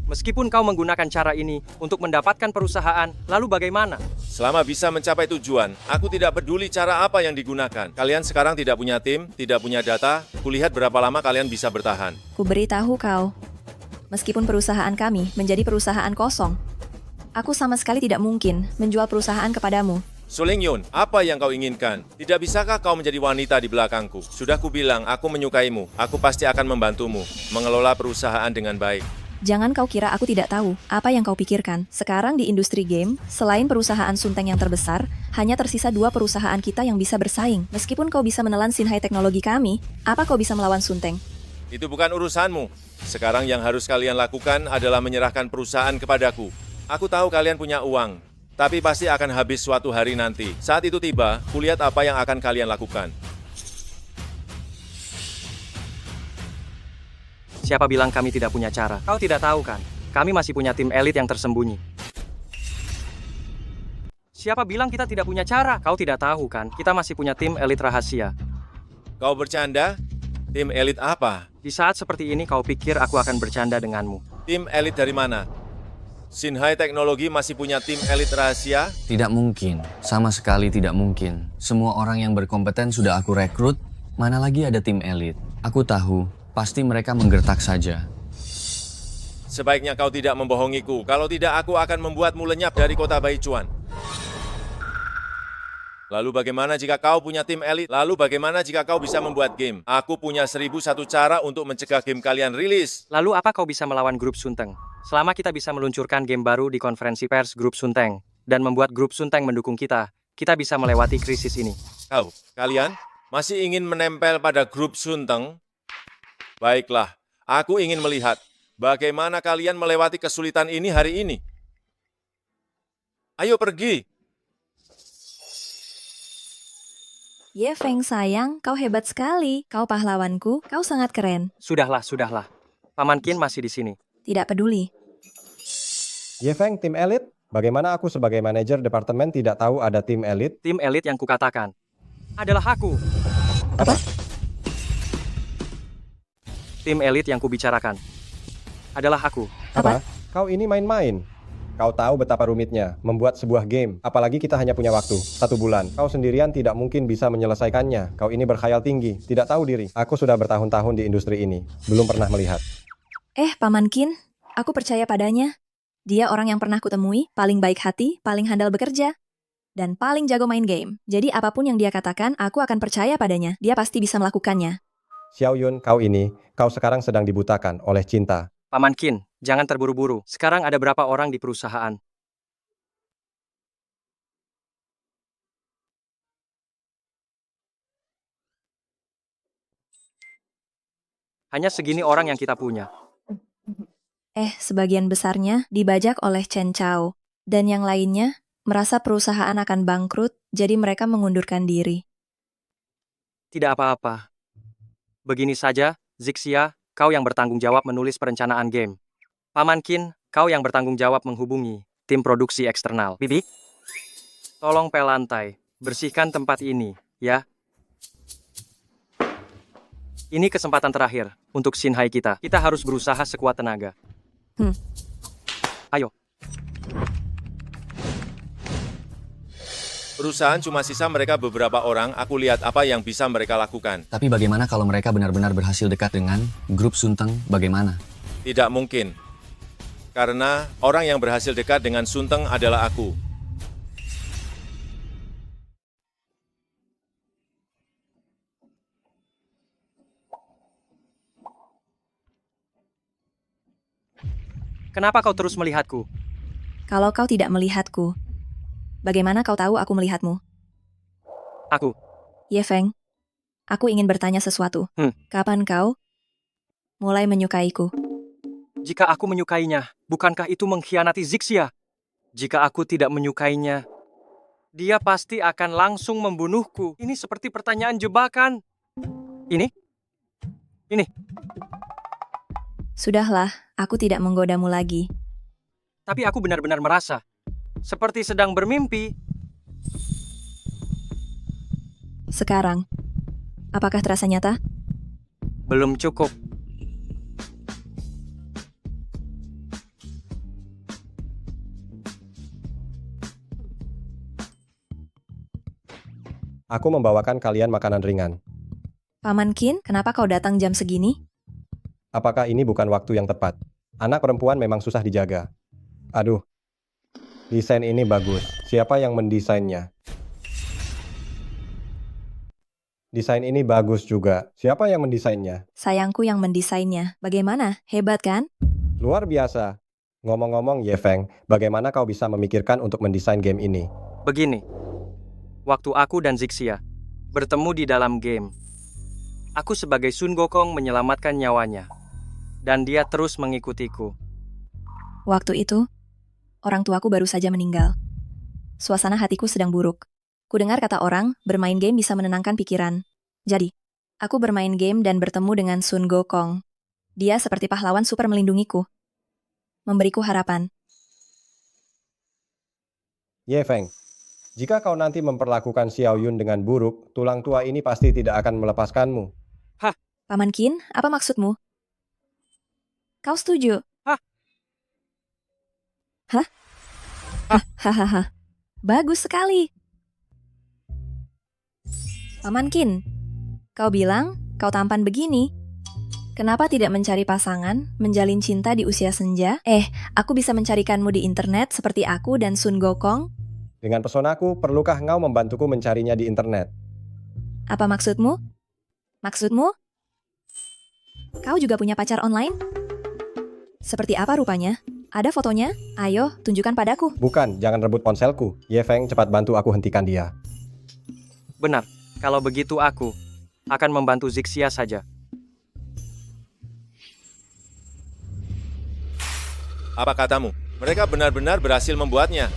Speaker 2: meskipun kau menggunakan cara ini untuk mendapatkan perusahaan, lalu bagaimana?
Speaker 8: Selama bisa mencapai tujuan, aku tidak peduli cara apa yang digunakan. Kalian sekarang tidak punya tim, tidak punya data, kulihat berapa lama kalian bisa bertahan.
Speaker 1: Ku beritahu kau, meskipun perusahaan kami menjadi perusahaan kosong, aku sama sekali tidak mungkin menjual perusahaan kepadamu.
Speaker 8: Sulingyun, apa yang kau inginkan? Tidak bisakah kau menjadi wanita di belakangku? Sudah kubilang, aku menyukaimu. Aku pasti akan membantumu mengelola perusahaan dengan baik.
Speaker 1: Jangan kau kira aku tidak tahu apa yang kau pikirkan. Sekarang di industri game, selain perusahaan Sunteng yang terbesar, hanya tersisa 2 perusahaan kita yang bisa bersaing. Meskipun kau bisa menelan Sinhai teknologi kami, apa kau bisa melawan Sunteng?
Speaker 8: Itu bukan urusanmu. Sekarang yang harus kalian lakukan adalah menyerahkan perusahaan kepadaku. Aku tahu kalian punya uang, tapi pasti akan habis suatu hari nanti. Saat itu tiba, kulihat apa yang akan kalian lakukan.
Speaker 2: Siapa bilang kami tidak punya cara? Kau tidak tahu kan? Kami masih punya tim elit yang tersembunyi. Siapa bilang kita tidak punya cara? Kau tidak tahu kan? Kita masih punya tim elit rahasia.
Speaker 8: Kau bercanda? Tim elit apa?
Speaker 2: Di saat seperti ini kau pikir aku akan bercanda denganmu?
Speaker 8: Tim elit dari mana? Sinhai Teknologi masih punya tim elit rahasia?
Speaker 6: Tidak mungkin, sama sekali tidak mungkin. Semua orang yang berkompeten sudah aku rekrut, mana lagi ada tim elit. Aku tahu, pasti mereka menggertak saja.
Speaker 8: Sebaiknya kau tidak membohongiku. Kalau tidak, aku akan membuatmu lenyap dari kota Baichuan. Lalu bagaimana jika kau punya tim elit? Lalu bagaimana jika kau bisa membuat game? Aku punya 1001 cara untuk mencegah game kalian rilis.
Speaker 2: Lalu apa kau bisa melawan grup Sunteng? Selama kita bisa meluncurkan game baru di konferensi pers grup Sunteng, dan membuat grup Sunteng mendukung kita bisa melewati krisis ini.
Speaker 8: Kalian masih ingin menempel pada grup Sunteng? Baiklah, aku ingin melihat bagaimana kalian melewati kesulitan ini hari ini. Ayo pergi.
Speaker 1: Ye Feng sayang, kau hebat sekali. Kau pahlawanku, kau sangat keren.
Speaker 2: Sudahlah. Paman Qin masih di sini.
Speaker 1: Tidak peduli.
Speaker 3: Ye Feng, tim elit? Bagaimana aku sebagai manajer departemen tidak tahu ada tim elit?
Speaker 2: Tim elit yang kukatakan adalah aku.
Speaker 3: Apa?
Speaker 2: Tim elit yang kubicarakan adalah aku.
Speaker 3: Apa? Kau ini main-main. Kau tahu betapa rumitnya membuat sebuah game, apalagi kita hanya punya waktu 1 bulan. Kau sendirian tidak mungkin bisa menyelesaikannya. Kau ini berkhayal tinggi, tidak tahu diri. Aku sudah bertahun-tahun di industri ini, belum pernah melihat.
Speaker 1: Paman Qin, aku percaya padanya. Dia orang yang pernah kutemui, paling baik hati, paling handal bekerja, dan paling jago main game. Jadi apapun yang dia katakan, aku akan percaya padanya. Dia pasti bisa melakukannya.
Speaker 3: Xiao Yun, kau sekarang sedang dibutakan oleh cinta.
Speaker 2: Paman Qin, jangan terburu-buru. Sekarang ada berapa orang di perusahaan? Hanya segini orang yang kita punya.
Speaker 1: Sebagian besarnya dibajak oleh Chen Chao. Dan yang lainnya merasa perusahaan akan bangkrut, jadi mereka mengundurkan diri.
Speaker 2: Tidak apa-apa. Begini saja, Zixia, kau yang bertanggung jawab menulis perencanaan game. Paman Qin, kau yang bertanggung jawab menghubungi tim produksi eksternal. Bibi, tolong pel lantai, bersihkan tempat ini, ya. Ini kesempatan terakhir untuk Sinhai kita. Kita harus berusaha sekuat tenaga. Ayo.
Speaker 8: Perusahaan cuma sisa mereka beberapa orang, aku lihat apa yang bisa mereka lakukan.
Speaker 6: Tapi bagaimana kalau mereka benar-benar berhasil dekat dengan grup Sunteng, bagaimana?
Speaker 8: Tidak mungkin. Karena orang yang berhasil dekat dengan Sunteng adalah aku.
Speaker 2: Kenapa kau terus melihatku?
Speaker 1: Kalau kau tidak melihatku, bagaimana kau tahu aku melihatmu?
Speaker 2: Aku.
Speaker 1: Ye Feng, aku ingin bertanya sesuatu. Kapan kau mulai menyukaiku?
Speaker 2: Jika aku menyukainya, bukankah itu mengkhianati Zixia? Jika aku tidak menyukainya, dia pasti akan langsung membunuhku. Ini seperti pertanyaan jebakan. Ini?
Speaker 1: Sudahlah, aku tidak menggodamu lagi.
Speaker 2: Tapi aku benar-benar merasa seperti sedang bermimpi.
Speaker 1: Sekarang, apakah terasa nyata?
Speaker 2: Belum cukup.
Speaker 3: Aku membawakan kalian makanan ringan.
Speaker 1: Paman Qin, kenapa kau datang jam segini?
Speaker 3: Apakah ini bukan waktu yang tepat? Anak perempuan memang susah dijaga. Aduh, desain ini bagus. Siapa yang mendesainnya? Desain ini bagus juga. Siapa yang mendesainnya?
Speaker 1: Sayangku yang mendesainnya. Bagaimana? Hebat kan?
Speaker 3: Luar biasa. Ngomong-ngomong, Ye Feng, bagaimana kau bisa memikirkan untuk mendesain game ini?
Speaker 2: Begini, waktu aku dan Zixia bertemu di dalam game, aku sebagai Sun Gokong menyelamatkan nyawanya, dan dia terus mengikutiku.
Speaker 1: Waktu itu, orang tuaku baru saja meninggal. Suasana hatiku sedang buruk. Kudengar kata orang, bermain game bisa menenangkan pikiran. Jadi, aku bermain game dan bertemu dengan Sun Gokong. Dia seperti pahlawan super melindungiku. Memberiku harapan.
Speaker 3: Ye Feng, jika kau nanti memperlakukan Xiao Yun dengan buruk, tulang tua ini pasti tidak akan melepaskanmu.
Speaker 1: Paman Qin, apa maksudmu? Kau setuju? Hah? Hahaha. Bagus sekali. Paman Qin, kau bilang kau tampan begini. Kenapa tidak mencari pasangan, menjalin cinta di usia senja? Aku bisa mencarikanmu di internet seperti aku dan Sun Gokong.
Speaker 3: Dengan pesonaku, perlukah engkau membantuku mencarinya di internet?
Speaker 1: Apa maksudmu? Maksudmu? Kau juga punya pacar online? Seperti apa rupanya? Ada fotonya? Ayo, tunjukkan padaku.
Speaker 3: Bukan, jangan rebut ponselku. Ye Feng, cepat bantu aku hentikan dia.
Speaker 2: Benar, kalau begitu aku akan membantu Zixia saja.
Speaker 8: Apa katamu? Mereka benar-benar berhasil membuatnya.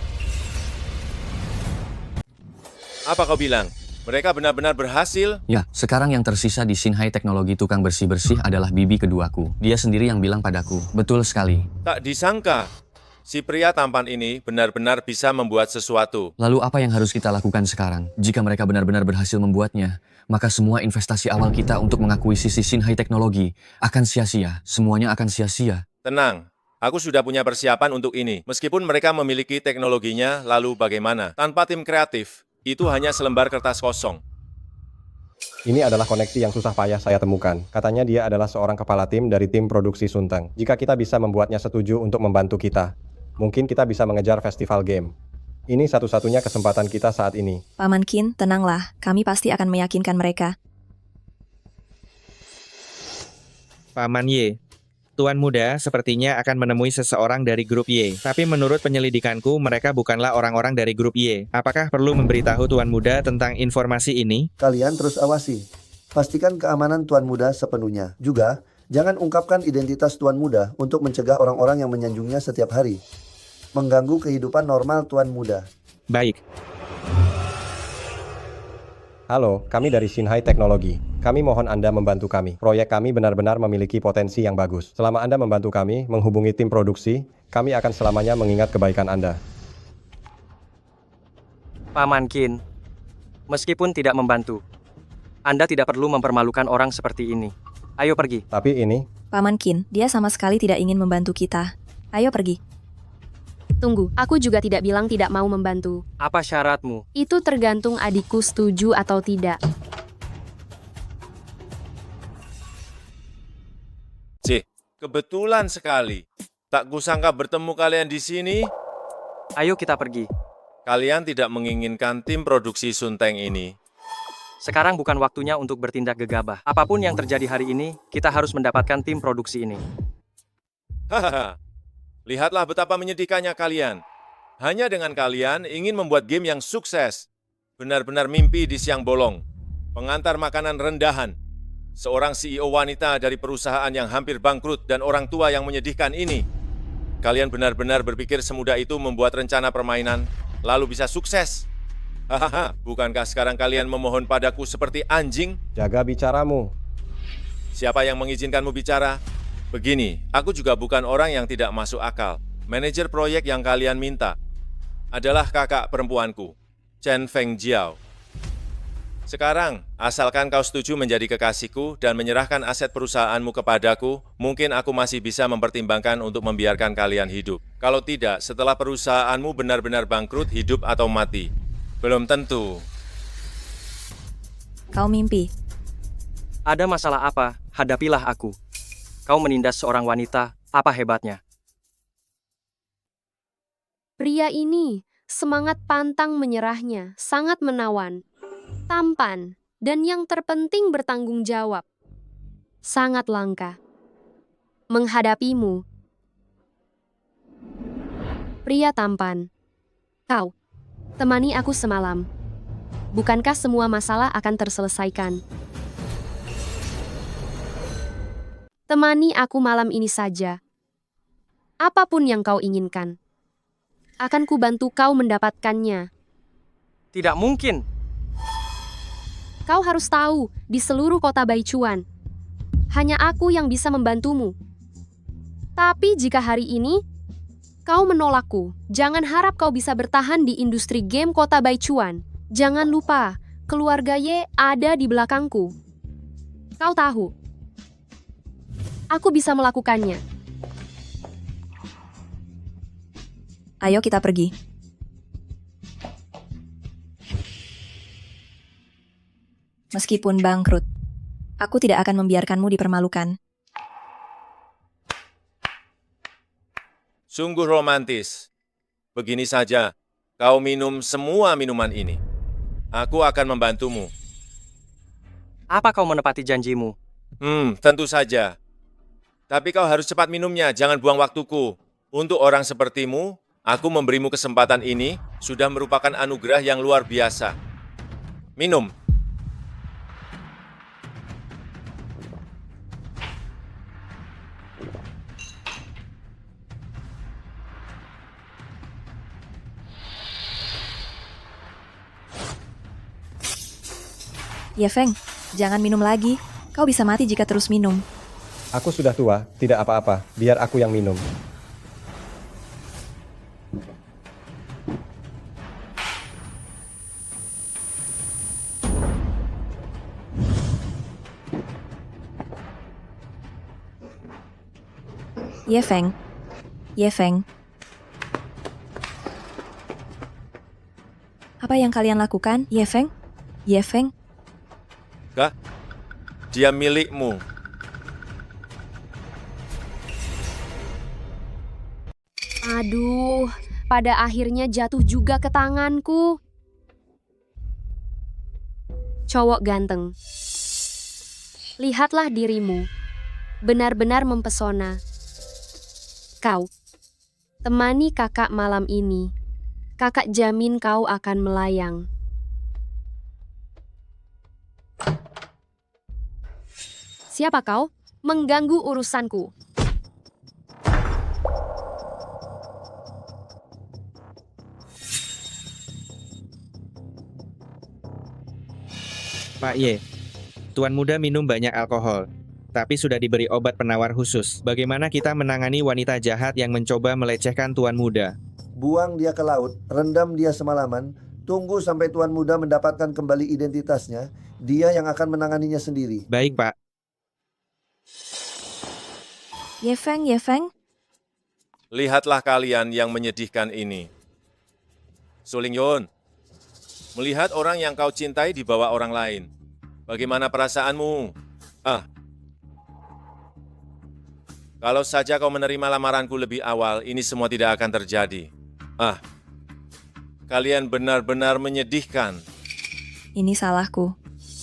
Speaker 8: Apa kau bilang? Mereka benar-benar berhasil?
Speaker 6: Ya, sekarang yang tersisa di Xinhai Teknologi tukang bersih-bersih adalah bibi keduaku. Dia sendiri yang bilang padaku. Betul sekali.
Speaker 8: Tak disangka, si pria tampan ini benar-benar bisa membuat sesuatu.
Speaker 6: Lalu apa yang harus kita lakukan sekarang? Jika mereka benar-benar berhasil membuatnya, maka semua investasi awal kita untuk mengakuisisi Xinhai Teknologi akan sia-sia. Semuanya akan sia-sia.
Speaker 8: Tenang, aku sudah punya persiapan untuk ini. Meskipun mereka memiliki teknologinya, lalu bagaimana? Tanpa tim kreatif, itu hanya selembar kertas kosong.
Speaker 3: Ini adalah koneksi yang susah payah saya temukan. Katanya dia adalah seorang kepala tim dari tim produksi Sunteng. Jika kita bisa membuatnya setuju untuk membantu kita, mungkin kita bisa mengejar festival game. Ini satu-satunya kesempatan kita saat ini.
Speaker 1: Paman Qin, tenanglah. Kami pasti akan meyakinkan mereka.
Speaker 19: Paman Ye, Tuan Muda sepertinya akan menemui seseorang dari grup Y. Tapi menurut penyelidikanku, mereka bukanlah orang-orang dari grup Y. Apakah perlu memberitahu Tuan Muda tentang informasi ini?
Speaker 17: Kalian terus awasi. Pastikan keamanan Tuan Muda sepenuhnya. Juga, jangan ungkapkan identitas Tuan Muda untuk mencegah orang-orang yang menyanjungnya setiap hari. Mengganggu kehidupan normal Tuan Muda.
Speaker 19: Baik.
Speaker 3: Halo, kami dari Xinhai Teknologi. Kami mohon Anda membantu kami. Proyek kami benar-benar memiliki potensi yang bagus. Selama Anda membantu kami menghubungi tim produksi, kami akan selamanya mengingat kebaikan Anda.
Speaker 2: Paman Qin, meskipun tidak membantu, Anda tidak perlu mempermalukan orang seperti ini. Ayo pergi.
Speaker 3: Tapi ini...
Speaker 1: Paman Qin, dia sama sekali tidak ingin membantu kita. Ayo pergi.
Speaker 5: Tunggu, aku juga tidak bilang tidak mau membantu.
Speaker 2: Apa syaratmu?
Speaker 5: Itu tergantung adikku setuju atau tidak.
Speaker 8: Kebetulan sekali. Tak kusangka bertemu kalian di sini.
Speaker 2: Ayo kita pergi.
Speaker 8: Kalian tidak menginginkan tim produksi Sunteng ini.
Speaker 2: Sekarang bukan waktunya untuk bertindak gegabah. Apapun yang terjadi hari ini, kita harus mendapatkan tim produksi ini.
Speaker 8: Hahaha. Lihatlah betapa menyedihkannya kalian. Hanya dengan kalian ingin membuat game yang sukses. Benar-benar mimpi di siang bolong. Pengantar makanan rendahan. Seorang CEO wanita dari perusahaan yang hampir bangkrut dan orang tua yang menyedihkan ini. Kalian benar-benar berpikir semudah itu membuat rencana permainan, lalu bisa sukses. Hahaha, bukankah sekarang kalian memohon padaku seperti anjing?
Speaker 3: Jaga bicaramu.
Speaker 8: Siapa yang mengizinkanmu bicara? Begini, aku juga bukan orang yang tidak masuk akal. Manajer proyek yang kalian minta adalah kakak perempuanku, Chen Fengjiao. Sekarang, asalkan kau setuju menjadi kekasihku dan menyerahkan aset perusahaanmu kepadaku, mungkin aku masih bisa mempertimbangkan untuk membiarkan kalian hidup. Kalau tidak, setelah perusahaanmu benar-benar bangkrut, hidup atau mati. Belum tentu.
Speaker 1: Kau mimpi.
Speaker 2: Ada masalah apa? Hadapilah aku. Kau menindas seorang wanita, apa hebatnya?
Speaker 5: Pria ini, semangat pantang menyerahnya, sangat menawan. Tampan, dan yang terpenting bertanggung jawab. Sangat langka. Menghadapimu. Pria tampan. Kau, temani aku semalam. Bukankah semua masalah akan terselesaikan? Temani aku malam ini saja. Apapun yang kau inginkan, akan kubantu kau mendapatkannya.
Speaker 2: Tidak mungkin.
Speaker 5: Kau harus tahu, di seluruh kota Baichuan, hanya aku yang bisa membantumu. Tapi jika hari ini kau menolakku, jangan harap kau bisa bertahan di industri game kota Baichuan. Jangan lupa, keluarga Ye ada di belakangku. Kau tahu, aku bisa melakukannya.
Speaker 1: Ayo kita pergi. Meskipun bangkrut, aku tidak akan membiarkanmu dipermalukan.
Speaker 8: Sungguh romantis. Begini saja, kau minum semua minuman ini. Aku akan membantumu.
Speaker 2: Apa kau menepati janjimu?
Speaker 8: Tentu saja. Tapi kau harus cepat minumnya, jangan buang waktuku. Untuk orang sepertimu, aku memberimu kesempatan ini sudah merupakan anugerah yang luar biasa. Minum.
Speaker 1: Ye Feng, jangan minum lagi. Kau bisa mati jika terus minum.
Speaker 3: Aku sudah tua, tidak apa-apa. Biar aku yang minum.
Speaker 1: Ye Feng. Ye Feng. Apa yang kalian lakukan, Ye Feng? Ye Feng?
Speaker 8: Kak, dia milikmu.
Speaker 5: Aduh, pada akhirnya jatuh juga ke tanganku. Cowok ganteng. Lihatlah dirimu. Benar-benar mempesona. Kau, temani kakak malam ini. Kakak jamin kau akan melayang. Siapa kau? Mengganggu urusanku.
Speaker 19: Pak Ye, Tuan Muda minum banyak alkohol, tapi sudah diberi obat penawar khusus. Bagaimana kita menangani wanita jahat yang mencoba melecehkan Tuan Muda?
Speaker 17: Buang dia ke laut, rendam dia semalaman, tunggu sampai Tuan Muda mendapatkan kembali identitasnya, dia yang akan menanganinya sendiri.
Speaker 19: Baik, Pak.
Speaker 1: Ye Feng, Ye Feng.
Speaker 8: Lihatlah kalian yang menyedihkan ini. Suling Yun, melihat orang yang kau cintai dibawa orang lain. Bagaimana perasaanmu? Kalau saja kau menerima lamaranku lebih awal, ini semua tidak akan terjadi. Kalian benar-benar menyedihkan.
Speaker 1: Ini salahku.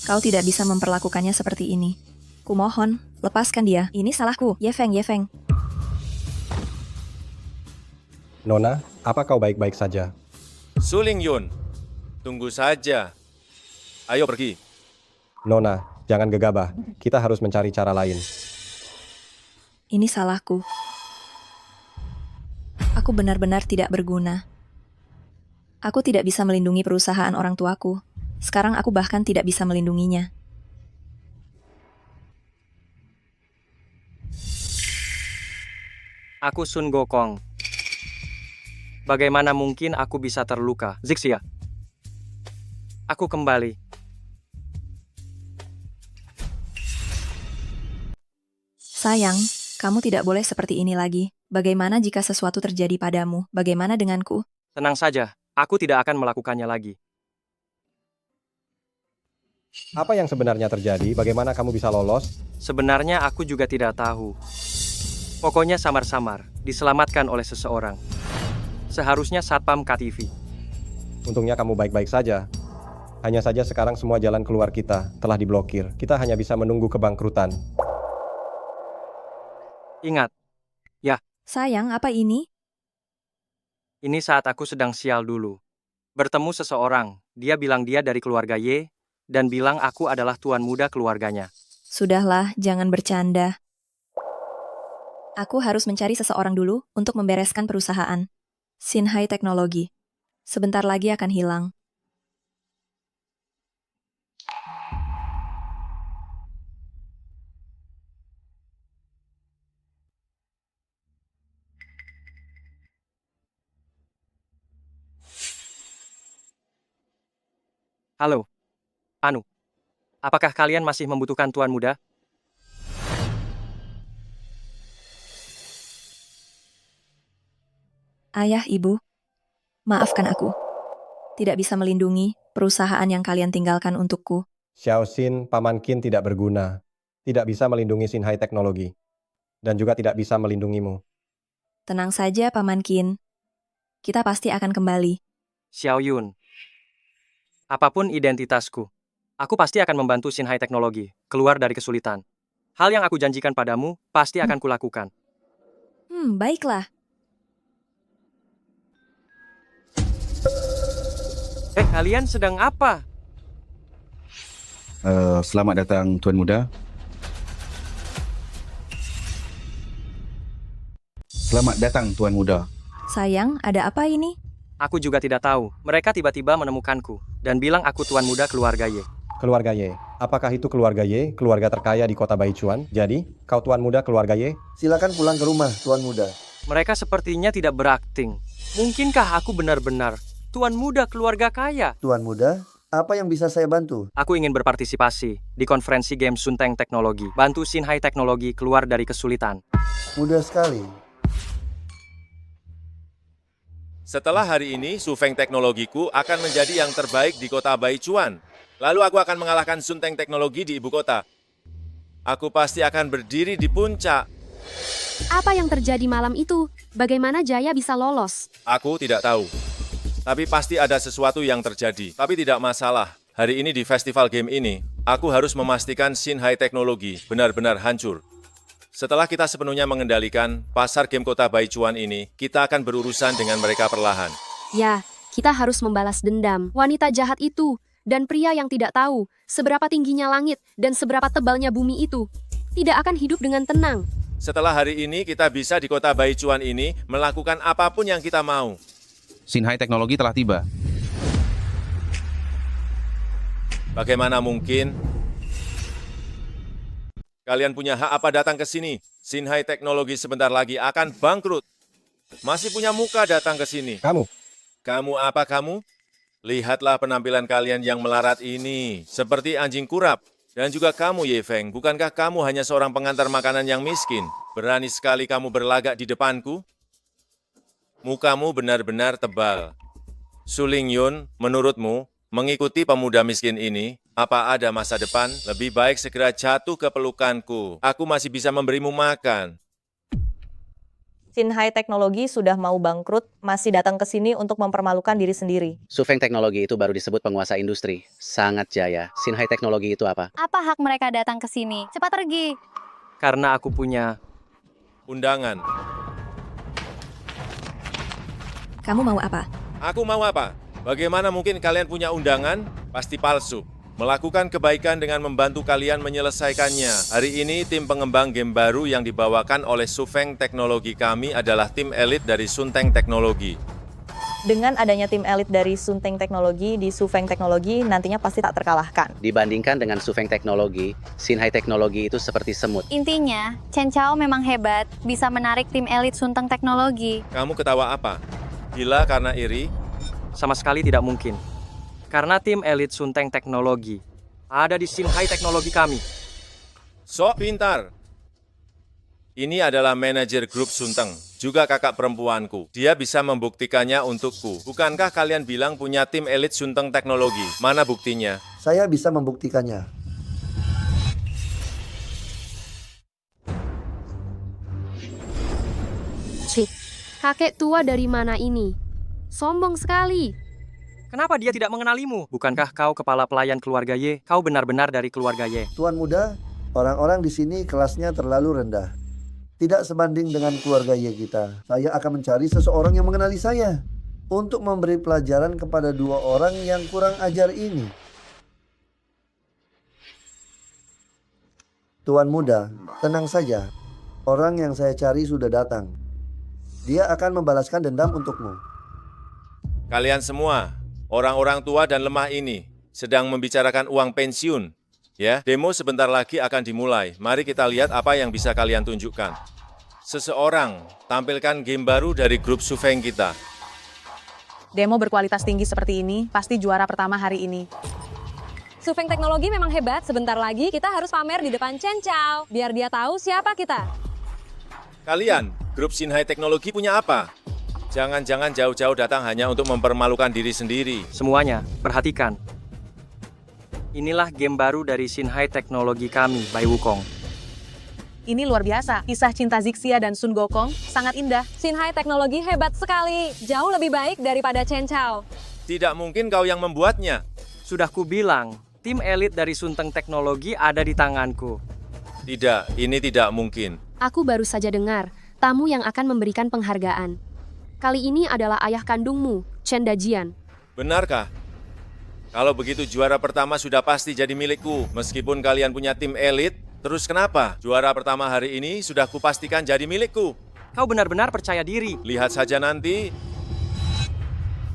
Speaker 1: Kau tidak bisa memperlakukannya seperti ini. Kumohon, lepaskan dia. Ini salahku. Ye Feng, Ye Feng.
Speaker 3: Nona, apa kau baik-baik saja?
Speaker 8: Suling Yun, tunggu saja. Ayo pergi.
Speaker 3: Nona, jangan gegabah. Kita harus mencari cara lain.
Speaker 1: Ini salahku. Aku benar-benar tidak berguna. Aku tidak bisa melindungi perusahaan orang tuaku. Sekarang aku bahkan tidak bisa melindunginya.
Speaker 2: Aku Sun Gokong. Bagaimana mungkin aku bisa terluka? Zixia. Aku kembali.
Speaker 1: Sayang, kamu tidak boleh seperti ini lagi. Bagaimana jika sesuatu terjadi padamu? Bagaimana denganku?
Speaker 2: Tenang saja, aku tidak akan melakukannya lagi.
Speaker 3: Apa yang sebenarnya terjadi? Bagaimana kamu bisa lolos?
Speaker 2: Sebenarnya aku juga tidak tahu. Pokoknya samar-samar, diselamatkan oleh seseorang. Seharusnya Satpam KTV.
Speaker 3: Untungnya kamu baik-baik saja. Hanya saja sekarang semua jalan keluar kita telah diblokir. Kita hanya bisa menunggu kebangkrutan.
Speaker 2: Ingat, ya,
Speaker 1: Sayang, apa ini?
Speaker 2: ini saat aku sedang sial dulu. Bertemu seseorang, dia bilang dia dari keluarga Y, dan bilang aku adalah tuan muda keluarganya.
Speaker 1: Sudahlah, jangan bercanda. Aku harus mencari seseorang dulu untuk membereskan perusahaan. Sinhai Teknologi. Sebentar lagi akan hilang.
Speaker 2: Halo, Anu. Apakah kalian masih membutuhkan tuan muda?
Speaker 1: Ayah, ibu, maafkan aku. Tidak bisa melindungi perusahaan yang kalian tinggalkan untukku.
Speaker 3: Xiao Xin, Paman Qin tidak berguna. Tidak bisa melindungi Sinhai Teknologi. Dan juga tidak bisa melindungimu.
Speaker 1: Tenang saja, Paman Qin. Kita pasti akan kembali.
Speaker 2: Xiao Yun. Apapun identitasku, aku pasti akan membantu Sinhai Teknologi keluar dari kesulitan. Hal yang aku janjikan padamu pasti akan kulakukan.
Speaker 1: Baiklah.
Speaker 2: Kalian sedang apa?
Speaker 15: Selamat datang Tuan Muda. Selamat datang Tuan Muda.
Speaker 1: Sayang, ada apa ini?
Speaker 2: Aku juga tidak tahu. Mereka tiba-tiba menemukanku dan bilang aku tuan muda keluarga Y.
Speaker 3: Keluarga Y. Apakah itu keluarga Y, keluarga terkaya di kota Baichuan? Jadi, kau tuan muda keluarga Y?
Speaker 17: Silakan pulang ke rumah, Tuan Muda.
Speaker 2: Mereka sepertinya tidak berakting. Mungkinkah aku benar-benar tuan muda keluarga kaya?
Speaker 17: Tuan Muda, apa yang bisa saya bantu?
Speaker 2: Aku ingin berpartisipasi di konferensi game Sunteng Teknologi. Bantu Sinhai Teknologi keluar dari kesulitan.
Speaker 17: Mudah sekali.
Speaker 8: Setelah hari ini, Sufeng Teknologiku akan menjadi yang terbaik di kota Baichuan. Lalu aku akan mengalahkan Sunteng Teknologi di ibu kota. Aku pasti akan berdiri di puncak.
Speaker 5: Apa yang terjadi malam itu? Bagaimana Jaya bisa lolos?
Speaker 8: Aku tidak tahu. Tapi pasti ada sesuatu yang terjadi. Tapi tidak masalah. Hari ini di festival game ini, aku harus memastikan Sinhai Teknologi benar-benar hancur. Setelah kita sepenuhnya mengendalikan pasar game kota Baichuan ini, kita akan berurusan dengan mereka perlahan.
Speaker 5: Ya, kita harus membalas dendam. Wanita jahat itu dan pria yang tidak tahu seberapa tingginya langit dan seberapa tebalnya bumi itu tidak akan hidup dengan tenang.
Speaker 8: Setelah hari ini, kita bisa di kota Baichuan ini melakukan apapun yang kita mau.
Speaker 15: Sinhai Teknologi telah tiba.
Speaker 8: Bagaimana mungkin? Kalian punya hak apa datang ke sini? Sinhai Teknologi sebentar lagi akan bangkrut. Masih punya muka datang ke sini.
Speaker 3: Kamu?
Speaker 8: Kamu apa kamu? Lihatlah penampilan kalian yang melarat ini. Seperti anjing kurap. Dan juga kamu, Ye Feng. Bukankah kamu hanya seorang pengantar makanan yang miskin? Berani sekali kamu berlagak di depanku? Mukamu benar-benar tebal. Su Lingyun, menurutmu, mengikuti pemuda miskin ini, apa ada masa depan? Lebih baik segera jatuh ke pelukanku. Aku masih bisa memberimu makan.
Speaker 11: Sinhai Teknologi sudah mau bangkrut, masih datang ke sini untuk mempermalukan diri sendiri.
Speaker 20: Sufeng Teknologi itu baru disebut penguasa industri. Sangat jaya. Sinhai Teknologi itu apa?
Speaker 12: Apa hak mereka datang ke sini? Cepat pergi.
Speaker 2: Karena aku punya
Speaker 8: undangan.
Speaker 1: Kamu mau apa?
Speaker 8: Aku mau apa? Bagaimana mungkin kalian punya undangan? Pasti palsu. Melakukan kebaikan dengan membantu kalian menyelesaikannya. Hari ini tim pengembang game baru yang dibawakan oleh Sufeng Teknologi kami adalah tim elit dari Sunteng Teknologi.
Speaker 11: Dengan adanya tim elit dari Sunteng Teknologi di Sufeng Teknologi, nantinya pasti tak terkalahkan.
Speaker 20: Dibandingkan dengan Sufeng Teknologi, Sinhai Teknologi itu seperti semut.
Speaker 12: Intinya, Chen Chao memang hebat, bisa menarik tim elit Sunteng Teknologi.
Speaker 8: Kamu ketawa apa? Gila karena iri?
Speaker 2: Sama sekali tidak mungkin. Karena tim elit Sunteng Teknologi ada di Sinhai Teknologi kami.
Speaker 8: Sok pintar. Ini adalah manajer grup Sunteng, juga kakak perempuanku. Dia bisa membuktikannya untukku. Bukankah kalian bilang punya tim elit Sunteng Teknologi? Mana buktinya?
Speaker 17: Saya bisa membuktikannya.
Speaker 5: Cik, kakek tua dari mana ini? Sombong sekali.
Speaker 2: Kenapa dia tidak mengenalimu? Bukankah kau kepala pelayan keluarga Y? Kau benar-benar dari keluarga Y.
Speaker 17: Tuan muda, orang-orang di sini kelasnya terlalu rendah. Tidak sebanding dengan keluarga Y kita. Saya akan mencari seseorang yang mengenali saya untuk memberi pelajaran kepada dua orang yang kurang ajar ini. Tuan muda, tenang saja. Orang yang saya cari sudah datang. Dia akan membalaskan dendam untukmu.
Speaker 8: Kalian semua, orang-orang tua dan lemah ini, sedang membicarakan uang pensiun. Ya, demo sebentar lagi akan dimulai. Mari kita lihat apa yang bisa kalian tunjukkan. Seseorang, tampilkan game baru dari grup Sufeng kita.
Speaker 7: Demo berkualitas tinggi seperti ini pasti juara pertama hari ini.
Speaker 12: Sufeng Teknologi memang hebat. Sebentar lagi kita harus pamer di depan Chen Chao, biar dia tahu siapa kita.
Speaker 8: Kalian, grup Sinhai Teknologi punya apa? Jangan-jangan jauh-jauh datang hanya untuk mempermalukan diri sendiri.
Speaker 2: Semuanya, perhatikan. Inilah game baru dari Sinhai Teknologi kami, Bai Wukong.
Speaker 7: Ini luar biasa. Kisah cinta Zixia dan Sun Gokong sangat indah.
Speaker 12: Sinhai Teknologi hebat sekali. Jauh lebih baik daripada Chen Chao.
Speaker 8: Tidak mungkin kau yang membuatnya.
Speaker 2: Sudah kubilang, tim elit dari Sunteng Teknologi ada di tanganku.
Speaker 8: Tidak, ini tidak mungkin.
Speaker 5: Aku baru saja dengar tamu yang akan memberikan penghargaan. Kali ini adalah ayah kandungmu, Chen Dajian.
Speaker 8: Benarkah? Kalau begitu juara pertama sudah pasti jadi milikku. Meskipun kalian punya tim elit, terus kenapa? Juara pertama hari ini sudah kupastikan jadi milikku.
Speaker 2: Kau benar-benar percaya diri.
Speaker 8: Lihat saja nanti.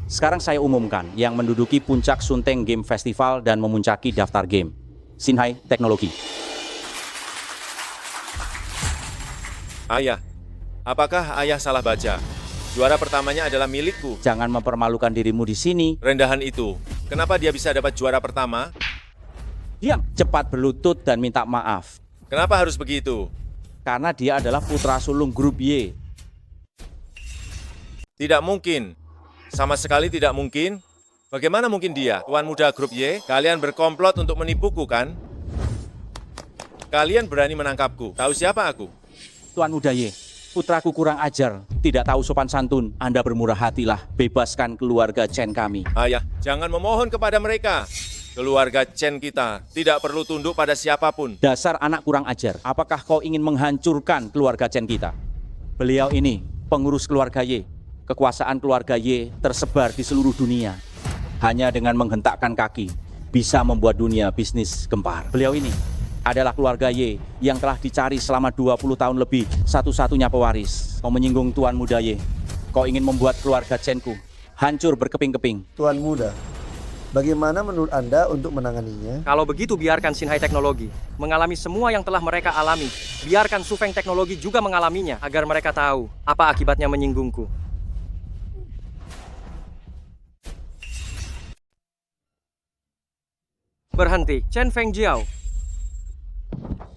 Speaker 21: Sekarang saya umumkan yang menduduki puncak Sunteng Game Festival dan memuncaki daftar game. Sinhai Teknologi.
Speaker 8: Ayah, apakah ayah salah baca? Juara pertamanya adalah milikku.
Speaker 21: Jangan mempermalukan dirimu di sini.
Speaker 8: Rendahan itu. Kenapa dia bisa dapat juara pertama?
Speaker 21: Diam, cepat berlutut dan minta maaf.
Speaker 8: Kenapa harus begitu?
Speaker 21: Karena dia adalah putra sulung grup Y.
Speaker 8: Tidak mungkin. Sama sekali tidak mungkin. Bagaimana mungkin dia? Tuan muda grup Y, kalian berkomplot untuk menipuku kan? Kalian berani menangkapku. Tahu siapa aku?
Speaker 21: Tuan muda Y, putraku kurang ajar, tidak tahu sopan santun. Anda bermurah hatilah, bebaskan keluarga Chen kami.
Speaker 8: Ayah, jangan memohon kepada mereka. Keluarga Chen kita tidak perlu tunduk pada siapapun.
Speaker 21: Dasar anak kurang ajar, apakah kau ingin menghancurkan keluarga Chen kita? Beliau ini pengurus keluarga Y. Kekuasaan keluarga Y tersebar di seluruh dunia. Hanya dengan menghentakkan kaki, bisa membuat dunia bisnis gempar. Beliau ini adalah keluarga Y yang telah dicari selama 20 tahun lebih, satu-satunya pewaris. Kau menyinggung Tuan Muda Y. Kau ingin membuat keluarga Chen-ku hancur berkeping-keping.
Speaker 17: Tuan muda, bagaimana menurut Anda untuk menanganinya?
Speaker 2: Kalau begitu biarkan Sinhai Teknologi mengalami semua yang telah mereka alami. Biarkan Sufeng Teknologi juga mengalaminya agar mereka tahu apa akibatnya menyinggungku. Berhenti, Chen Fengjiao.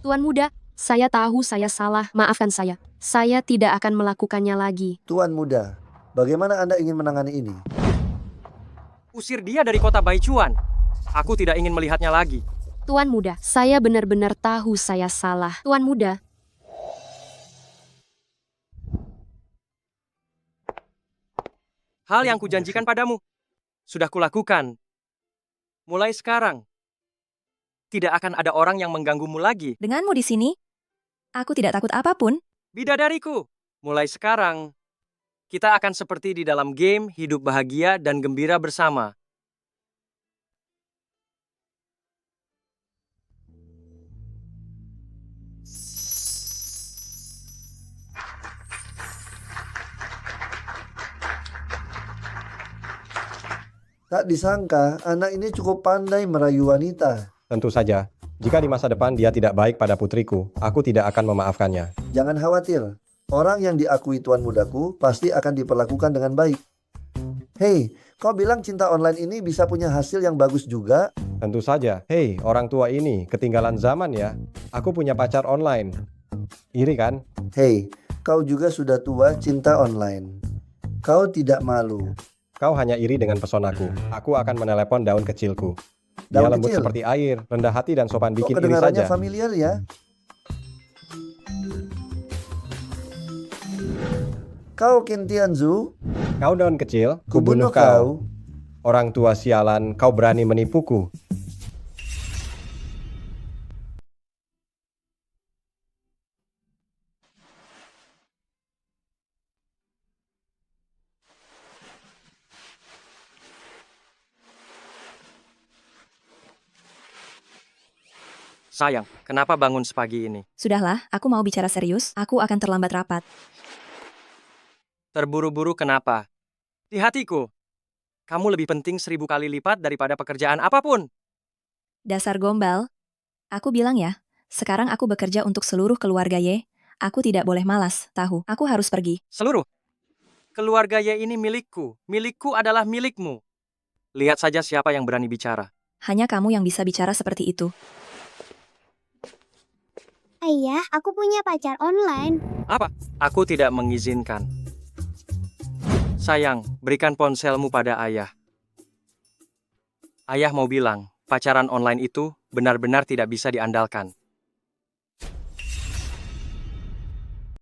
Speaker 5: Tuan muda, saya tahu saya salah. Maafkan saya. Saya tidak akan melakukannya lagi.
Speaker 17: Tuan muda, bagaimana Anda ingin menangani ini?
Speaker 2: Usir dia dari kota Baichuan. Aku tidak ingin melihatnya lagi.
Speaker 5: Tuan muda, saya benar-benar tahu saya salah. Tuan muda.
Speaker 2: Hal yang kujanjikan padamu sudah kulakukan. Mulai sekarang, tidak akan ada orang yang mengganggumu lagi.
Speaker 1: Denganmu di sini, aku tidak takut apapun.
Speaker 2: Bidadariku, mulai sekarang, kita akan seperti di dalam game hidup bahagia dan gembira bersama.
Speaker 17: Tak disangka, anak ini cukup pandai merayu wanita.
Speaker 3: Tentu saja, jika di masa depan dia tidak baik pada putriku, aku tidak akan memaafkannya.
Speaker 17: Jangan khawatir, orang yang diakui tuan mudaku pasti akan diperlakukan dengan baik. Hei, kau bilang cinta online ini bisa punya hasil yang bagus juga?
Speaker 3: Tentu saja. Hei, orang tua ini ketinggalan zaman ya. Aku punya pacar online. Iri kan?
Speaker 17: Hei, kau juga sudah tua cinta online. Kau tidak malu.
Speaker 3: Kau hanya iri dengan pesonaku. Aku akan menelepon daun kecilku. Dia
Speaker 17: Daun
Speaker 3: lembut
Speaker 17: kecil?
Speaker 3: seperti air, rendah hati dan sopan,
Speaker 17: Kok
Speaker 3: bikin iri
Speaker 17: kedengarannya
Speaker 3: saja.
Speaker 17: familiar ya? Kau Qin Tianzu?
Speaker 3: Kau daun kecil,
Speaker 17: Kubunuh kau.
Speaker 3: Orang tua sialan, kau berani menipuku.
Speaker 2: Sayang, kenapa bangun sepagi ini?
Speaker 1: Sudahlah, aku mau bicara serius, aku akan terlambat rapat.
Speaker 2: Terburu-buru kenapa? Di hatiku, kamu lebih penting 1000 kali lipat daripada pekerjaan apapun.
Speaker 1: Dasar gombal. Aku bilang ya, sekarang aku bekerja untuk seluruh keluarga Y. Aku tidak boleh malas, tahu. Aku harus pergi.
Speaker 2: Seluruh keluarga Y ini milikku. Milikku adalah milikmu. Lihat saja siapa yang berani bicara.
Speaker 1: Hanya kamu yang bisa bicara seperti itu.
Speaker 4: Ayah, aku punya pacar online.
Speaker 2: Apa? Aku tidak mengizinkan. Sayang, berikan ponselmu pada ayah. Ayah mau bilang, pacaran online itu benar-benar tidak bisa diandalkan.